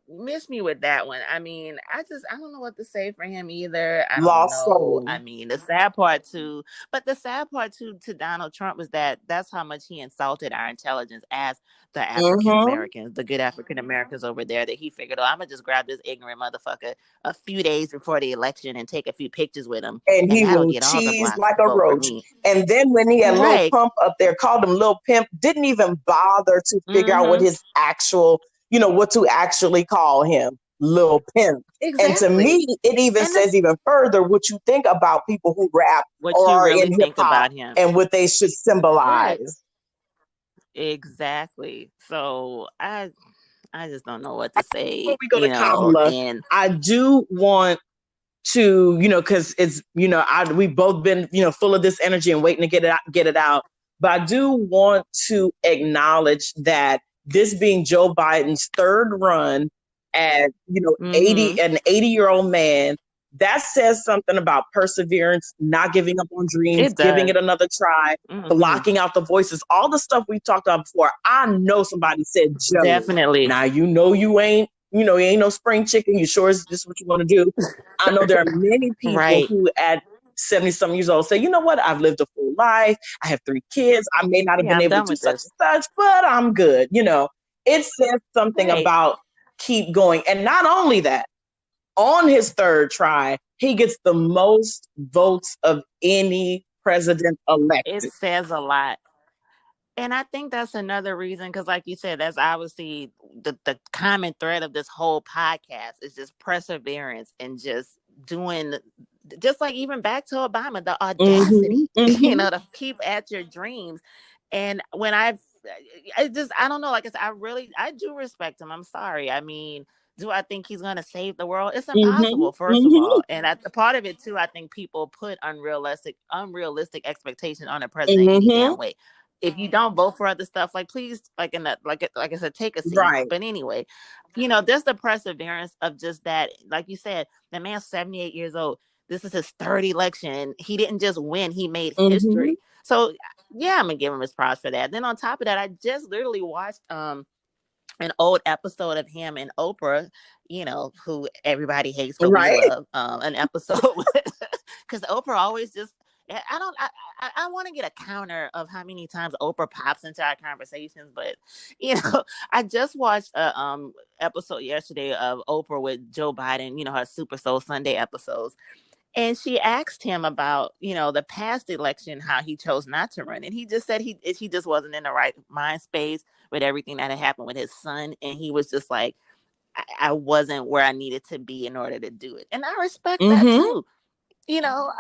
miss me with that one. I mean, I don't know what to say for him either. I don't Lost know. I soul. mean, the sad part too, but the sad part too to Donald Trump was that that's how much he insulted our intelligence as the African Mm-hmm. Americans, the good African Americans over there, that he figured, oh, I'm gonna just grab this ignorant motherfucker a few days before the election and take a few pictures with him, And and he that'll will get all the cheese blacks like to a vote for roach. me. And then when he had Lil Right. Pump up there, called him Lil Pimp, didn't even bother to figure out what Mm-hmm. his actual, what to actually call him, Lil Pimp. And to Exactly. me, it even And says that's even further what you think about people who rap what or you are really in hip think hop about him. and what they should Right. symbolize. Exactly. So I just don't know what to Before say, we go to Kamala, and I do want to, because it's, we both been, full of this energy and waiting to get it out. But I do want to acknowledge that this being Joe Biden's third run as, 80, mm-hmm. an 80-year-old man, that says something about perseverance, not giving up on dreams, It giving does. it another try, Mm-hmm. blocking out the voices, all the stuff we've talked about before. I know somebody said, Joe, Definitely. now you ain't no spring chicken. You sure is this what you want to do? I know there are many people Right. who at 70 some years old say, you know what? I've lived a full life. I have 3 kids. I may not have Yeah, been I'm able to done do with such this. and such, but I'm good. It says something Right. about keep going. And not only that, on his third try, he gets the most votes of any president It elected. says a lot. And I think that's another reason, because like you said, that's obviously the common thread of this whole podcast is just perseverance and just doing, just like even back to Obama, the Mm-hmm, audacity, mm-hmm, to keep at your dreams. And when I don't know, like I said, I do respect him. I'm sorry. I mean, do I think he's going to save the world? It's mm-hmm, impossible, first of mm-hmm, all. And part of it too, I think people put unrealistic expectations on a president any mm-hmm. damn way. if you don't vote for other stuff, like please, like in that, like I said, take a seat. Right. But anyway, there's the perseverance of just that. Like you said, the man's 78 years old. This is his third election. He didn't just win; he made Mm-hmm. history. So yeah, I'm gonna give him his props for that. Then on top of that, I just literally watched an old episode of him and Oprah, who everybody hates but we Right. love. An episode because Oprah always just. I don't. I want to get a counter of how many times Oprah pops into our conversations, but I just watched a episode yesterday of Oprah with Joe Biden. Her Super Soul Sunday episodes, and she asked him about, the past election, how he chose not to run. And he just said he just wasn't in the right mind space with everything that had happened with his son. And he was just like, I wasn't where I needed to be in order to do it. And I respect that Mm-hmm. too.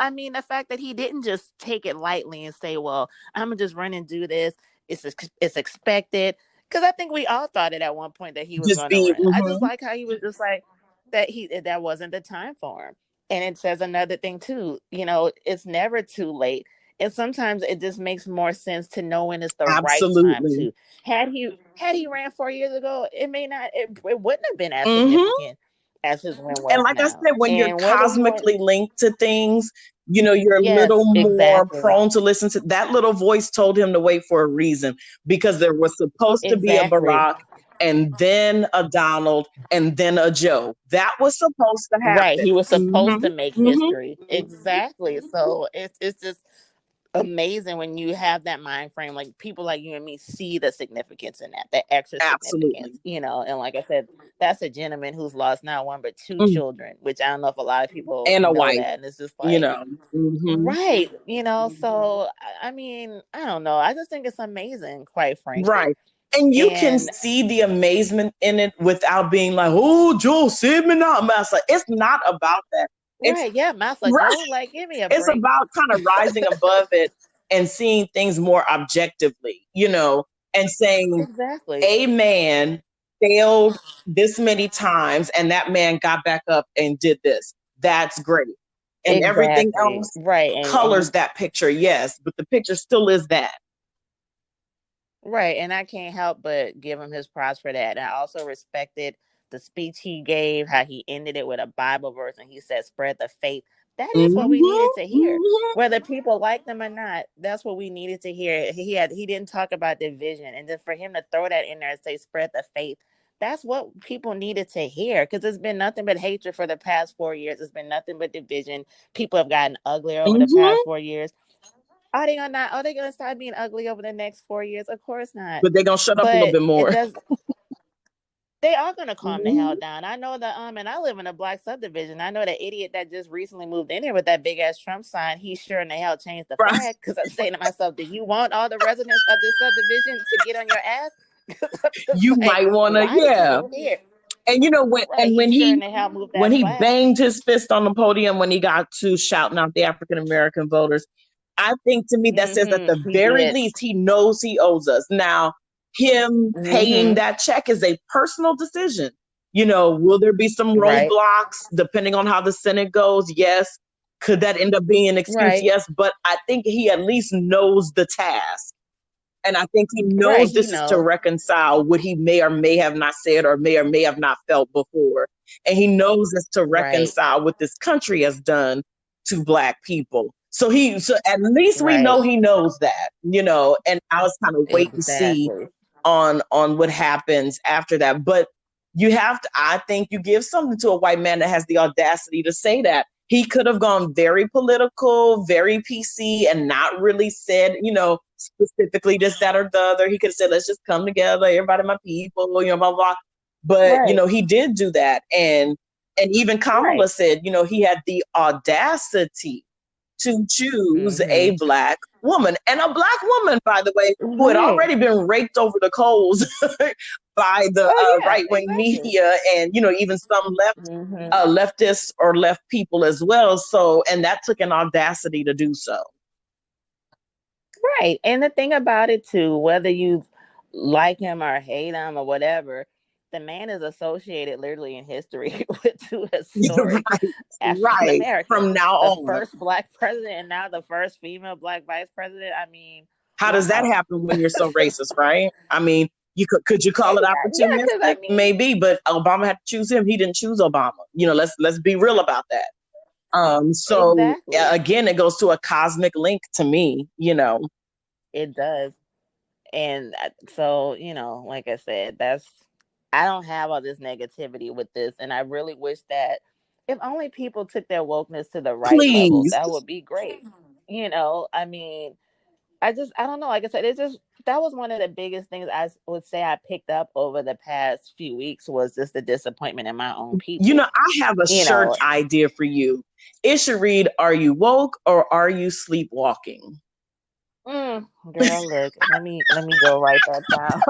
I mean, the fact that he didn't just take it lightly and say, well, I'm going to just run and do this. It's expected. Because I think we all thought it at one point that he was Just going to be. run. I just Mm-hmm. like how he was just like, that wasn't the time for him. And it says another thing too, it's never too late. And sometimes it just makes more sense to know when it's the right time Absolutely. to. Had he ran 4 years ago, it wouldn't have been as Mm-hmm. significant as his win And was like I now. said, when you're And whether you want, cosmically linked to things, you're a little yes, more exactly, prone to listen to that little voice told him to wait for a reason because there was supposed to be a exactly. Barack and then a Donald and then a Joe. That was supposed to Right, he happen. was supposed to make Mm-hmm. Mm-hmm. history. Exactly. So it's just amazing when you have that mind frame. Like people like you and me see the significance in that, the extra significance. Absolutely. And like I said, that's a gentleman who's lost not one but two Mm. children, which I don't know if a lot of people And a know wife, that. And it's just you like, know. Mm-hmm. right, so I mean, I don't know. I just think it's amazing, quite frankly. Right. And you can And see the amazement in it without being like, oh, Joe, save me now, Massa. It's not about that. It's right, yeah, Massa, right. go, like, give me a It's break. about kind of rising above it and seeing things more objectively, and saying Exactly. a man failed this many times and that man got back up and did this. That's great. And everything Exactly. else Right. And colors you that picture, yes, but the picture still is that. right. And I can't help but give him his props for that. And I also respected the speech he gave, how he ended it with a Bible verse and he said, spread the faith. That is what we Mm-hmm. needed to hear. Mm-hmm. Whether people liked them or not, that's what we needed to hear. He didn't talk about division. And then for him to throw that in there and say, spread the faith, that's what people needed to hear. Because it's been nothing but hatred for the past 4 years. It's been nothing but division. People have gotten uglier over the past Mm-hmm. 4 years. Are they gonna start being ugly over the next 4 years? Of course not. But they're gonna shut up a little But bit it more. does. They are gonna calm the hell Mm-hmm. down. I know that. And I live in a black subdivision. I know the idiot that just recently moved in here with that big ass Trump sign. He sure in the hell changed the Right. flag. Because I'm saying to myself, do you want all the residents of this subdivision to get on your ass? Because I'm just You like, might wanna, why did you yeah. move here? And when Right. and He when sure in he the hell moved when that he flag. banged his fist on the podium when he got to shouting out the African American voters, I think to me that says at the He very did. least he knows he owes us. Now, him paying that check is a personal decision. Will there be some Right. roadblocks depending on how the Senate goes? Yes. Could that end up being an excuse? Right. Yes. But I think he at least knows the task. And I think he Right. knows He this is to knows. reconcile what he may or may have not said or may have not felt before. And he knows it's to Right. reconcile what this country has done to Black people. So at least we Right. know he knows that, and I was kind of wait to see Exactly. on what happens after that. But I think you give something to a white man that has the audacity to say that. He could have gone very political, very PC, and not really said, specifically this, that, or the other. He could have said, let's just come together, everybody my people, blah, blah. But, Right. he did do that. And even Kamala Right. said, he had the audacity to choose a Mm-hmm. Black woman. And a Black woman, by the way, who had Right. already been raked over the coals by the Oh yeah, right-wing exactly. media and, even some Mm-hmm. leftists or left people as well. So, and that took an audacity to do so. Right. And the thing about it too, whether you like him or hate him or whatever, the man is associated literally in history with two historic Right, African right. Americans. From now The on. first Black president and now the first female Black vice president. I mean, How does that happen when you're so racist, right? I mean, you could you call it Yeah, because opportunistic? Maybe, but Obama had to choose him. He didn't choose Obama. Let's be real about that. So exactly. again, it goes to a cosmic link to me. It does. And so, like I said, I don't have all this negativity with this. And I really wish that if only people took their wokeness to the right level, Please. that would be great. I mean, I don't know. Like I said, that was one of the biggest things I would say I picked up over the past few weeks was just the disappointment in my own people. I have a shirt idea for you. It should read, "Are you woke or are you sleepwalking?" Girl, look, let me go write that down.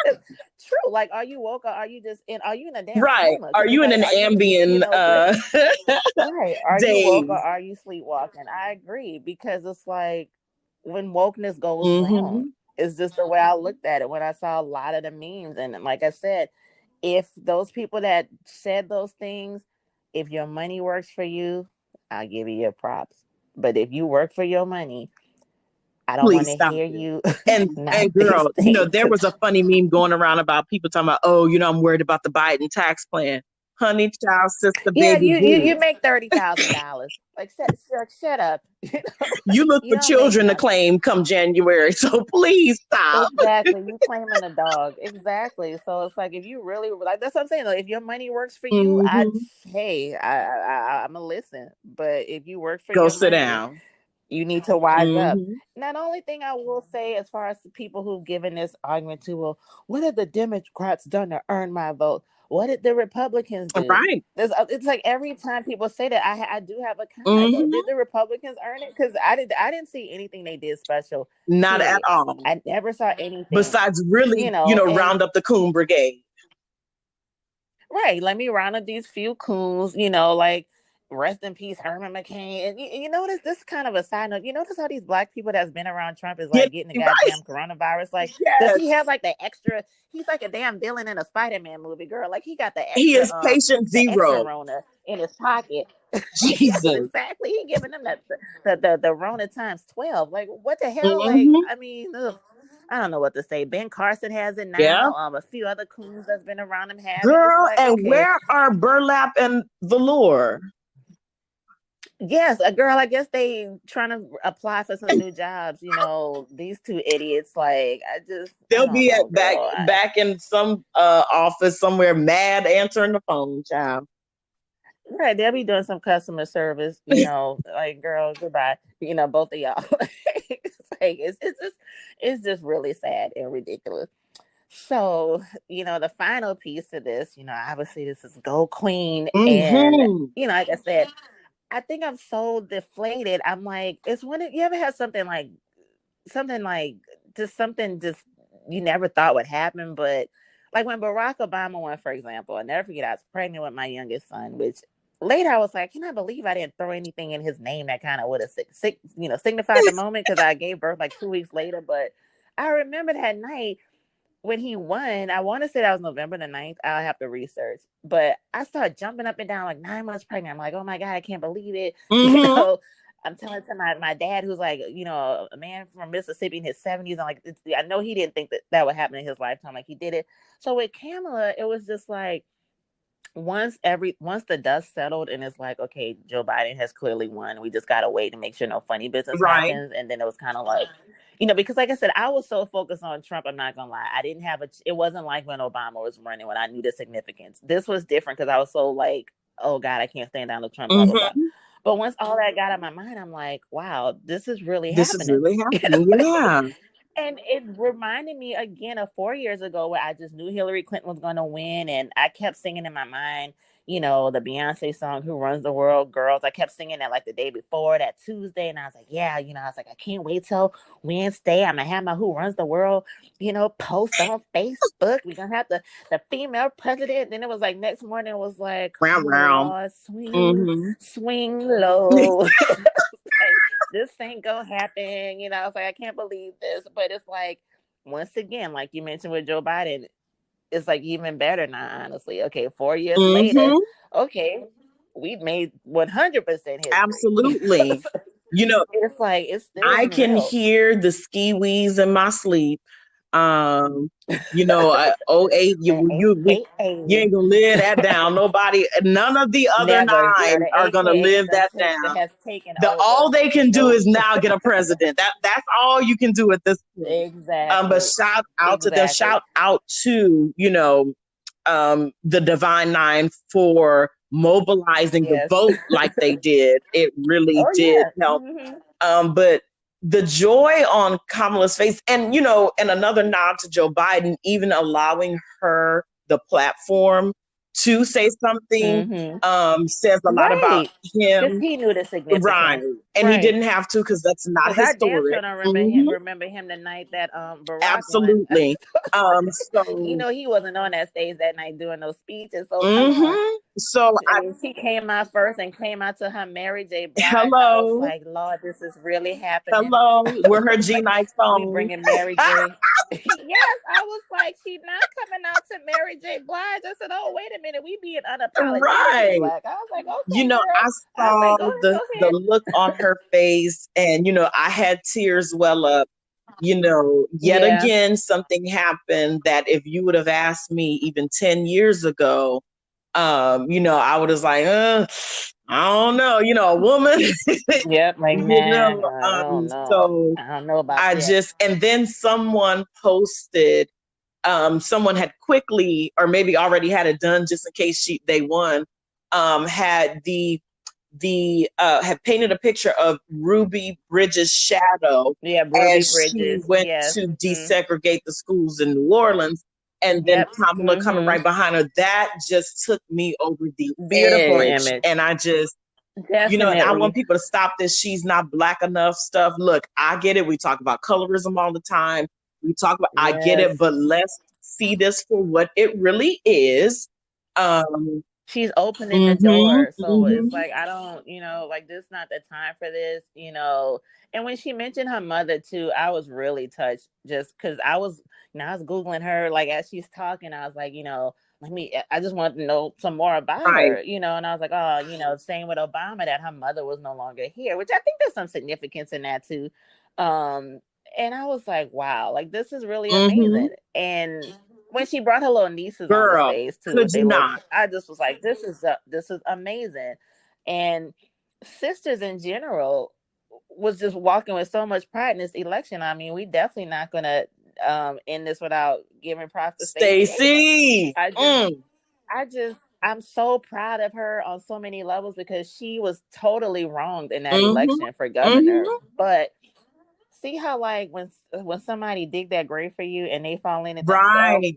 True. Like, are you woke or are you in a damn right? coma? Are you in an Ambien right? Are you woke or are you sleepwalking? I agree, because it's like when wokeness goes wrong, it's just the way I looked at it when I saw a lot of the memes. And like I said, if those people that said those things, if your money works for you, I'll give you your props. But if you work for your money, I don't want to hear you. And girl, there was a funny meme going around about people talking about, oh, I'm worried about the Biden tax plan. Honey, child, sister, baby, you make $30,000. Like, shut up. You look for children to claim come January, so please stop. Exactly, you claiming a dog. Exactly. So it's like, if you really like, that's what I'm saying. Like, if your money works for you, I'm gonna listen. But if you work for go your sit money, down. you need to wise up. Now, the only thing I will say, as far as the people who've given this argument to, well, what have the Democrats done to earn my vote? What did the Republicans do? Right. It's like every time people say that, I do have a comment. Did the Republicans earn it? Because I didn't see anything they did special. Not at all. I never saw anything besides really, round up the coon brigade. Right. Let me round up these few coons. Like, rest in peace, Herman McCain. And you notice, this kind of a side note, you notice how these black people that's been around Trump is like getting the goddamn coronavirus. Like, does he have like the extra? He's like a damn villain in a Spider-Man movie, girl. Like, he got the extra. He is patient the zero. extra Rona in his pocket. Jesus. Yes, exactly. He giving them the Rona times 12. Like, what the hell? Like, I mean, ugh. I don't know what to say. Ben Carson has it now. Yeah. A few other coons that's been around him have Girl, it. It's like, and okay. where are burlap and velour? Yes, a girl. I guess they trying to apply for some new jobs. These two idiots. Like, they'll be back in some office somewhere, mad, answering the phone, child. Right, they'll be doing some customer service. Like, girl, goodbye. Both of y'all. It's just really sad and ridiculous. So, the final piece to this, obviously this is Go Queen. And, like I said, I think I'm so deflated. I'm like, it's when you ever have something like just you never thought would happen. But like when Barack Obama won, for example, I never forget, I was pregnant with my youngest son, which later I was like, can I believe I didn't throw anything in his name that kind of would have signified the moment, because I gave birth like 2 weeks later. But I remember that night when he won. I want to say that was November the 9th. I'll have to research. But I started jumping up and down like 9 months pregnant. I'm like, oh my God, I can't believe it. I'm telling to my dad, who's like, a man from Mississippi in his 70s. I'm like, I know he didn't think that would happen in his lifetime. Like, he did it. So with Kamala, it was just like, once the dust settled and it's like, okay, Joe Biden has clearly won. We just got to wait to make sure no funny business happens. And then it was kind of like, because like I said, I was so focused on Trump. I'm not going to lie. I didn't have it wasn't like when Obama was running, when I knew the significance. This was different because I was so like, oh God, I can't stand down to Trump, blah, blah, blah. But once all that got out of my mind, I'm like, wow, this is really happening. Yeah. And it reminded me again of 4 years ago, where I just knew Hillary Clinton was going to win. And I kept singing in my mind, the Beyonce song, Who Runs the World, Girls. I kept singing that like the day before, that Tuesday. And I was like, yeah, I was like, I can't wait till Wednesday. I'm going to have my Who Runs the World, post on Facebook. We're going to have the female president. Then it was like next morning, it was like, round. Swing low. This ain't gonna happen. I was like, I can't believe this. But it's like, once again, like you mentioned with Joe Biden, it's like even better now, honestly. Okay, 4 years later, okay, we've made 100% history. Absolutely. You know, It's like it's still I can unreal. hear the ski wheeze in my sleep. Um, oh eight, That you AKA ain't gonna live that down. Nobody, none of the other never. Yeah, nine the are gonna AKA live that down. has taken All over. they can do Nope. is now get a president. That's all you can do at this point. But Exactly. shout out to them. Exactly. Shout out to the Divine Nine for mobilizing the Yes. vote like they did. It really Oh did yeah. help. But the joy on Kamala's face, and another nod to Joe Biden, even allowing her the platform to say something, says a lot about Right. Because him. he knew the Right. significance. And he Right. didn't have to, because that's not Because I damn sure historic. don't Hmm. remember him the night that Barack won. Absolutely. So He wasn't on that stage that night doing those speeches. So come on. hmm so And when she came out first and came out to her Mary J. Blige, I was hello, like, Lord, this is really happening. hello, we're her G Like, Night we song. bringing Mary J. Yes, I was like, she's not coming out to Mary J. Blige. I said, oh, wait a minute, we being unapologetically Right. black. I was like, okay, girl. I I was like, saw go ahead, the go the ahead. look on her face, and I had tears well up. Yet Yeah. again, something happened that if you would have asked me even 10 years ago, I would have like, I don't know, a woman, Yep, like, man, I don't know. so I don't know about I that. just, and then someone posted, someone had quickly, or maybe already had it done just in case they won, had had painted a picture of Ruby Bridges' shadow Yeah, Ruby as she Bridges. went Yes. to desegregate the schools in New Orleans, and then Yep. Kamala coming right behind her. That just took me over the Beautiful edge, image. and I just, and I want Definitely. people to stop this "she's not black enough" stuff. Look, I get it. We talk about colorism all the time. I get Yes. it, but let's see this for what it really is. She's opening the Mm-hmm, door. So mm-hmm. it's like, I don't, like, this is not the time for this. And when she mentioned her mother too, I was really touched, just because I was Googling her, like, as she's talking. I was like, I just wanted to know some more about Right. her, and I was like, oh, same with Obama, that her mother was no longer here, which I think there's some significance in that too. And I was like, wow, like, this is really Mm-hmm. amazing. And when she brought her little nieces on the Girl, stage too with could you their little, not? I just was like, this is amazing. And sisters in general was just walking with so much pride in this election. I mean, we definitely not gonna end this without giving props to Stacey Abrams. Stacy. I just I'm so proud of her on so many levels, because she was totally wronged in that Mm-hmm. election for governor. Mm-hmm. But see how, like, when somebody dig that grave for you and they fall in it themselves, Right.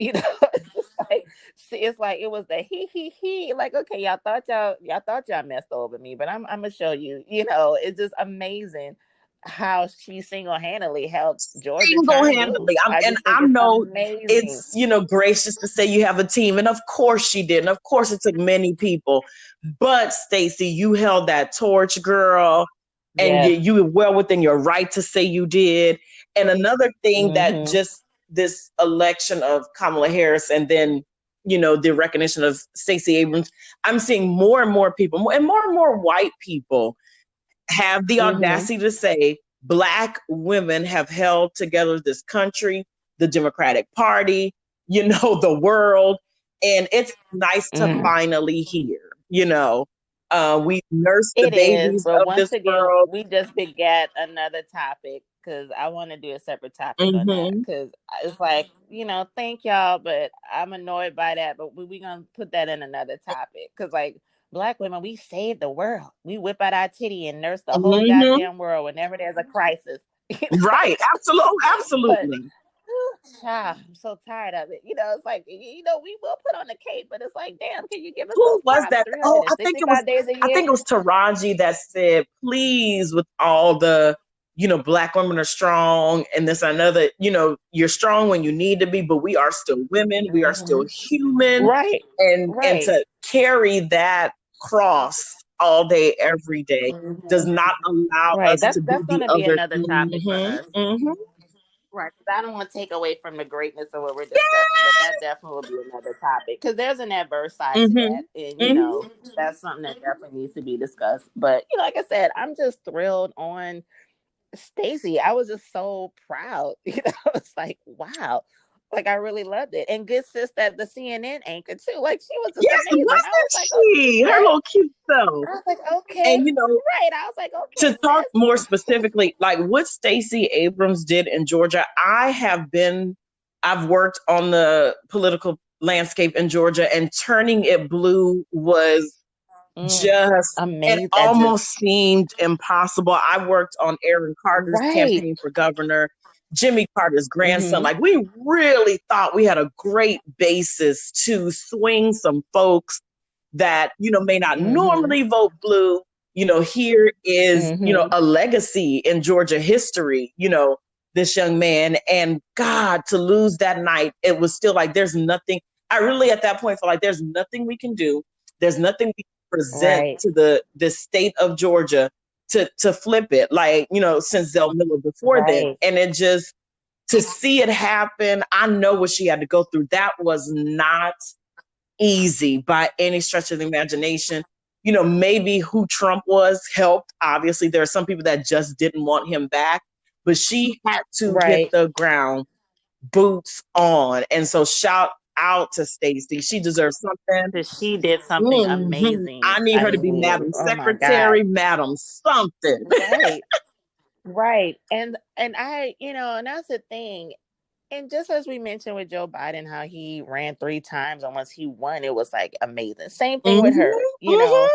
it's like it was the he. Like, okay, y'all thought y'all messed over me, but I'm gonna show you. It's just amazing how she single-handedly helped Georgia turn blue. Single-handedly. I And just think I it's know amazing. it's, gracious to say you have a team. And of course she did. And of course it took many people. But Stacy, you held that torch, girl. And Yes. you were well within your right to say you did. And another thing that just this election of Kamala Harris, and then, the recognition of Stacey Abrams, I'm seeing more and more people, and more white people have the audacity to say Black women have held together this country, the Democratic Party, the world. And it's nice to finally hear, we nursed the It is, babies but of once this again, world. we just begat another topic, because I want to do a separate topic on that, Mm-hmm. because it's like, thank y'all, but I'm annoyed by that. But we gonna put that in another topic, because, like, Black women, we saved the world. We whip out our titty and nurse the whole Mm-hmm. goddamn world whenever there's a crisis. Right. Absolutely. But Absolutely. I'm so tired of it. It's like, we will put on the cape, but it's like, damn, can you give us Who those was props that? Oh, I 365 days a think year? it was Taraji that said, please, with all the, Black women are strong and this and another, you're strong when you need to be, but we are still women. We are still human. Right. And to carry that cross all day, every day does not allow Right. us That's to be that's the gonna be other. another topic for Mm-hmm, us. mm-hmm. Right. 'Cause I don't want to take away from the greatness of what we're discussing, but that definitely will be another topic because there's an adverse side to Mm-hmm. that. And, Mm-hmm. that's something that definitely needs to be discussed. But, like I said, I'm just thrilled on Stacey. I was just so proud. It's like, wow. Like, I really loved it. And good sis that the CNN anchor, too. Like, she was just Yes, amazing. I was wasn't like, she? Her okay. little cute self. I was like, okay. And Right. I was like, to okay, talk sis. more specifically, like what Stacey Abrams did in Georgia, I've worked on the political landscape in Georgia, and turning it blue was just, it Amazing. almost seemed impossible. I worked on Aaron Carter's Right. campaign for governor, Jimmy Carter's grandson. Mm-hmm. Like, we really thought we had a great basis to swing some folks that, may not Mm-hmm. normally vote blue. Here is, Mm-hmm. a legacy in Georgia history, this young man. And God, to lose that night, it was still like, there's nothing. I really, at that point, felt like there's nothing we can do. There's nothing we can present Right. to the state of Georgia to flip it, like, since Zell Miller before then. Right. And it just, to see it happen, I know what she had to go through. That was not easy by any stretch of the imagination. Maybe who Trump was helped. Obviously, there are some people that just didn't want him back, but she had to hit Right. the ground boots on. And so shout out to Stacey. She deserves something. That she did something Mm-hmm. I amazing. need I her to be mean, Madam oh my God. Secretary, Madam something. Right. Right. And I, and that's the thing. And just as we mentioned with Joe Biden, how he ran 3 times, and once he won, it was like amazing. Same thing with her. Mm-hmm. Mm-hmm.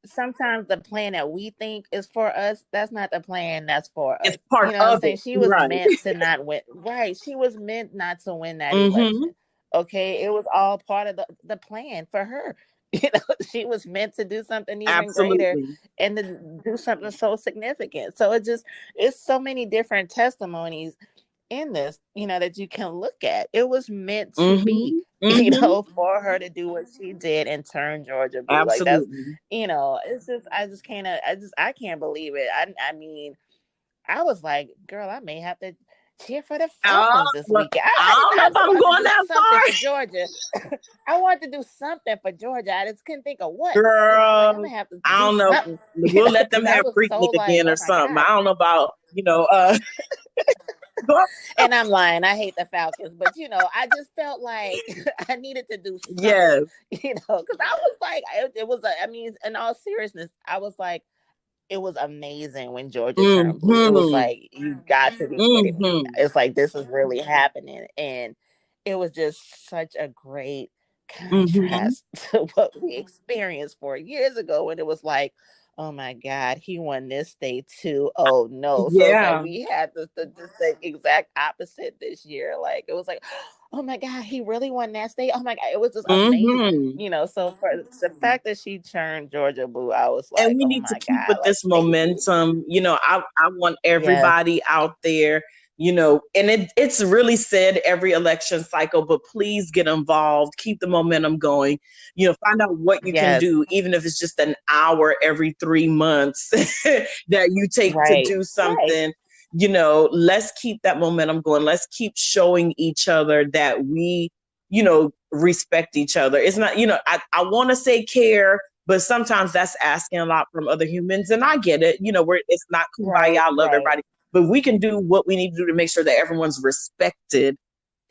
Sometimes the plan that we think is for us, that's not the plan that's for It's us. part You know what I'm of saying? it. She was Right. meant to not win. Right. She was meant not to win that Mm-hmm. election. Okay. It was all part of the plan for her. She was meant to do something even greater Absolutely. and to do something so significant. So it's so many different testimonies in this, that you can look at. It was meant to be, Mm-hmm. Mm-hmm. for her to do what she did and turn Georgia blue. Like that's, Absolutely. it's just I can't believe it. I mean, I was like, girl, I may have to cheer for the Oh, Falcons this well, weekend. I don't know I if just I'm wanted to going do that something for far. Georgia. I wanted to do something for Georgia. I just couldn't think of what. I'm like, I'm Girl, gonna have to I do don't know. something, We'll let because them I have was so Freaknik like, again or oh my something. God. I don't know about, go. And I'm lying. I hate the Falcons, but I just felt like I needed to do something, Yes. because I was like, it was. I mean, in all seriousness, I was like, it was amazing when Georgia turned blue. It was Mm-hmm. like, you got to be kidding me. Mm-hmm. It's like, this is really happening, and it was just such a great Mm-hmm. contrast to what we experienced 4 years ago when it was like, oh my God, he won this state too. Oh no. So it's like Yeah. we had the exact opposite this year. Like, it was like, oh my God, he really won that state. Oh my God, it was just amazing. Mm-hmm. So for the fact that she turned Georgia blue, I was And like, we oh need to my keep God, with like this Stacey. momentum. I want Yes, everybody out there, and it's really said every election cycle, but please get involved, keep the momentum going, find out what you can yes, do, even if it's just an hour every 3 months that you take to right, do right, something. Let's keep that momentum going. Let's keep showing each other that we, respect each other. It's not, I want to say care, but sometimes that's asking a lot from other humans. And I get it. It's not kumbaya, right, I love right, everybody, but we can do what we need to do to make sure that everyone's respected.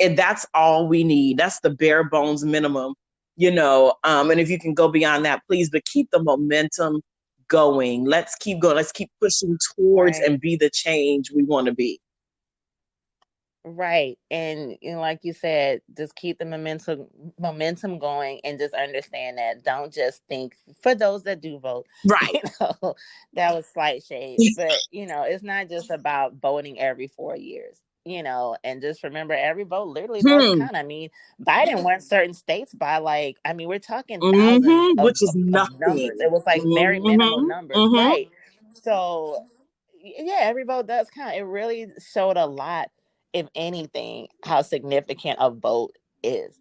And that's all we need. That's the bare bones minimum, and if you can go beyond that, please, but keep the momentum going. Let's keep going. Let's keep pushing towards right. and be the change we want to be. Right. And like you said, just keep the momentum going, and just understand that, don't just think, for those that do vote, Right. that was slight shade, but it's not just about voting every 4 years. And just remember, every vote literally does Hmm. count. I mean, Biden won certain states by, like, I mean, we're talking thousands Mm-hmm. Which is of numbers. nothing. It was like very minimal Mm-hmm. numbers, Mm-hmm. right? So yeah, every vote does count. It really showed a lot, if anything, how significant a vote is.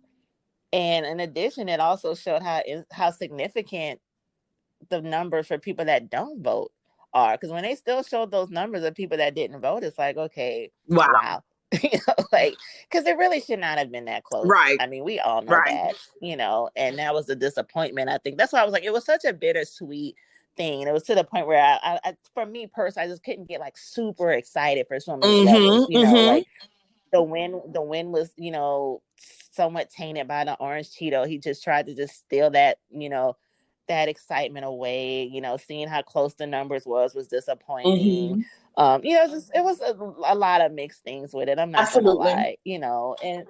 And in addition, it also showed how significant the numbers for people that don't vote are. Because when they still showed those numbers of people that didn't vote, it's like, okay, Wow. wow. Like, because it really should not have been that close. Right. I mean, we all know Right. that, and that was a disappointment. I think that's why I was like, it was such a bittersweet thing. And it was to the point where for me personally, I just couldn't get like super excited for so many levels. Like the win was, somewhat tainted by the orange Cheeto. He just tried to just steal that, that excitement away. Seeing how close the numbers was disappointing. It was a lot of mixed things with it. I'm not gonna Absolutely. lie, and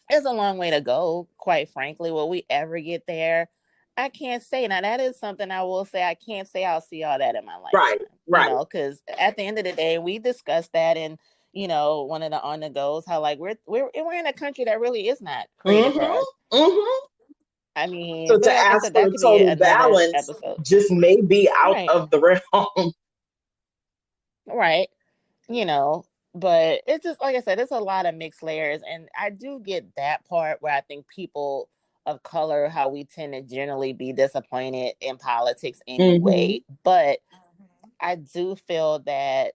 it's a long way to go, quite frankly. Will we ever get there? I can't say. Now, that is something I will say. I can't say I'll see all that in my Right. lifetime, Right. because at the end of the day, we discussed that in, one of the on the goes, how like we're in a country that really is not created for us. I So mean, but to like I ask said, for that a could be total another balance episode. just may be out Right. of the realm. Right. But it's just like I said, it's a lot of mixed layers, and I do get that part where I think people of color, how we tend to generally be disappointed in politics anyway. But I do feel that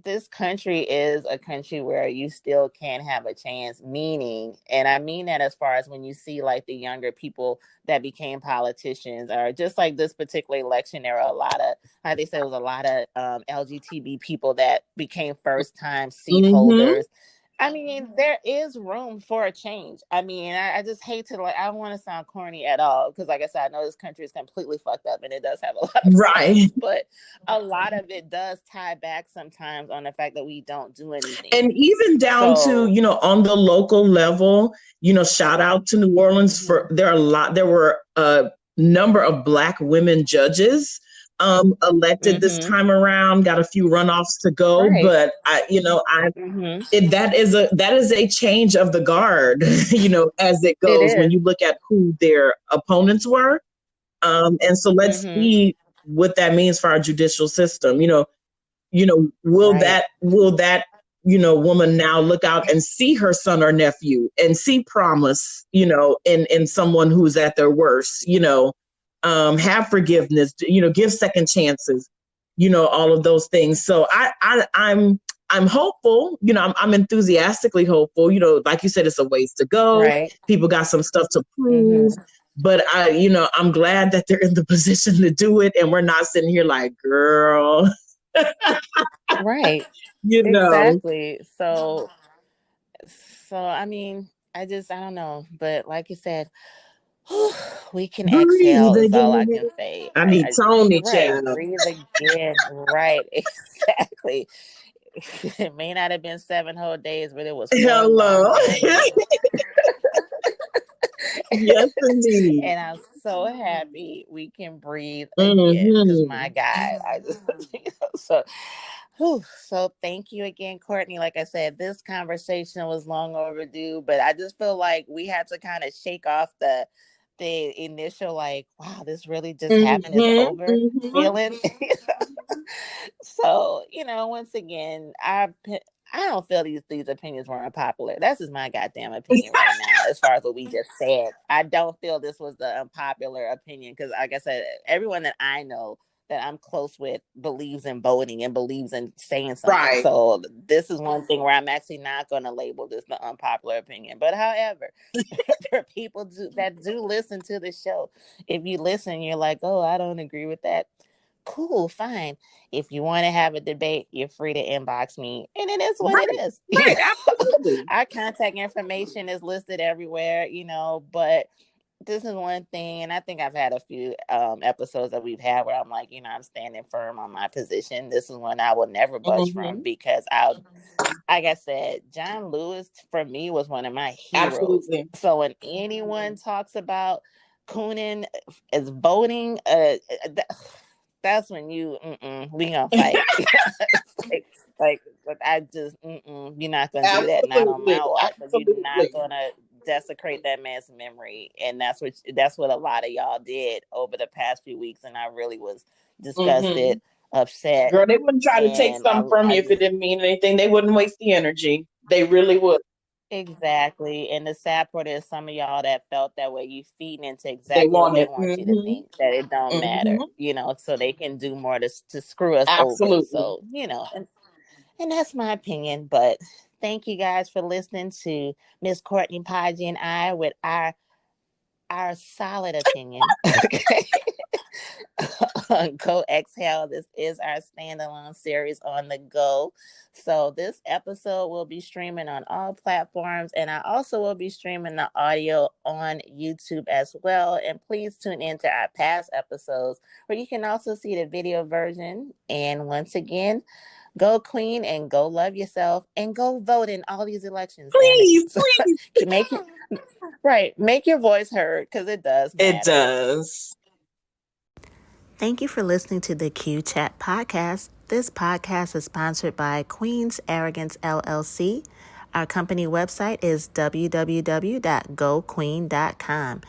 this country is a country where you still can have a chance, meaning, and I mean that as far as when you see like the younger people that became politicians, or just like this particular election, there were a lot of, like they said, it was a lot of LGBT people that became first time seat holders. I mean, there is room for a change. I mean, I just hate to, like, I don't want to sound corny at all, because like I said, I know this country is completely fucked up and it does have a lot of problems, but a lot of it does tie back sometimes on the fact that we don't do anything. And even down to, on the local level, shout out to New Orleans for, there were a number of Black women judges elected this time around, got a few runoffs to go, but that is a change of the guard, as it goes, when you look at who their opponents were. And so let's see what that means for our judicial system. Will that woman now look out and see her son or nephew and see promise, in someone who's at their worst, have forgiveness, give second chances, all of those things. So I'm hopeful, I'm enthusiastically hopeful, like you said, it's a ways to go. Right. People got some stuff to prove, but I'm glad that they're in the position to do it. And we're not sitting here like, girl. Right. Exactly. So I mean, I don't know, but like you said, we can exhale is all I can say. I need Tony, right, child. breathe again. Right, exactly. It may not have been 7 whole days, but it was 4 Hello. Yes, indeed. And I'm so happy we can breathe again, because my God, I just so thank you again, Courtney. Like I said, this conversation was long overdue, but I just feel like we had to kind of shake off the initial, like, wow, this really just happened, is over feeling. So, once again, I don't feel these opinions were unpopular. That's just my goddamn opinion right now. As far as what we just said, I don't feel this was the unpopular opinion, because, like I said, everyone that I know that I'm close with believes in voting and believes in saying something. Right. So this is one thing where I'm actually not going to label this the unpopular opinion. But however, for people that do listen to the show, if you listen, you're like, oh, I don't agree with that. Cool, fine. If you want to have a debate, you're free to inbox me, and it is what it is. Right, absolutely. Our contact information is listed everywhere, but this is one thing, and I think I've had a few episodes that we've had where I'm like, I'm standing firm on my position. This is one I will never budge from, because like I said, John Lewis for me was one of my heroes. Absolutely. So when anyone talks about Coonan as voting, that's when we gonna fight. like I just, you're not gonna do that. Not on my watch. You're not gonna desecrate that man's memory, and that's what a lot of y'all did over the past few weeks, and I really was disgusted, upset. Girl, they wouldn't try to take something from you if it didn't mean anything. They wouldn't waste the energy. They really would. Exactly. And the sad part is, some of y'all that felt that way, you feeding into exactly what they want you to think, that it don't matter, so they can do more to screw us over. So, And that's my opinion. But thank you guys for listening to Miss Courtney, Mpagi, and I with our solid opinion. Okay. Go Exhale. This is our standalone series on the go. So this episode will be streaming on all platforms, and I also will be streaming the audio on YouTube as well. And please tune in to our past episodes where you can also see the video version. And once again, go Queen and go love yourself and go vote in all these elections. Please, damn it. please. Make your voice heard because it does matter. It does. Thank you for listening to the Q Chat podcast. This podcast is sponsored by Queen's Arrogance LLC. Our company website is www.goqueen.com.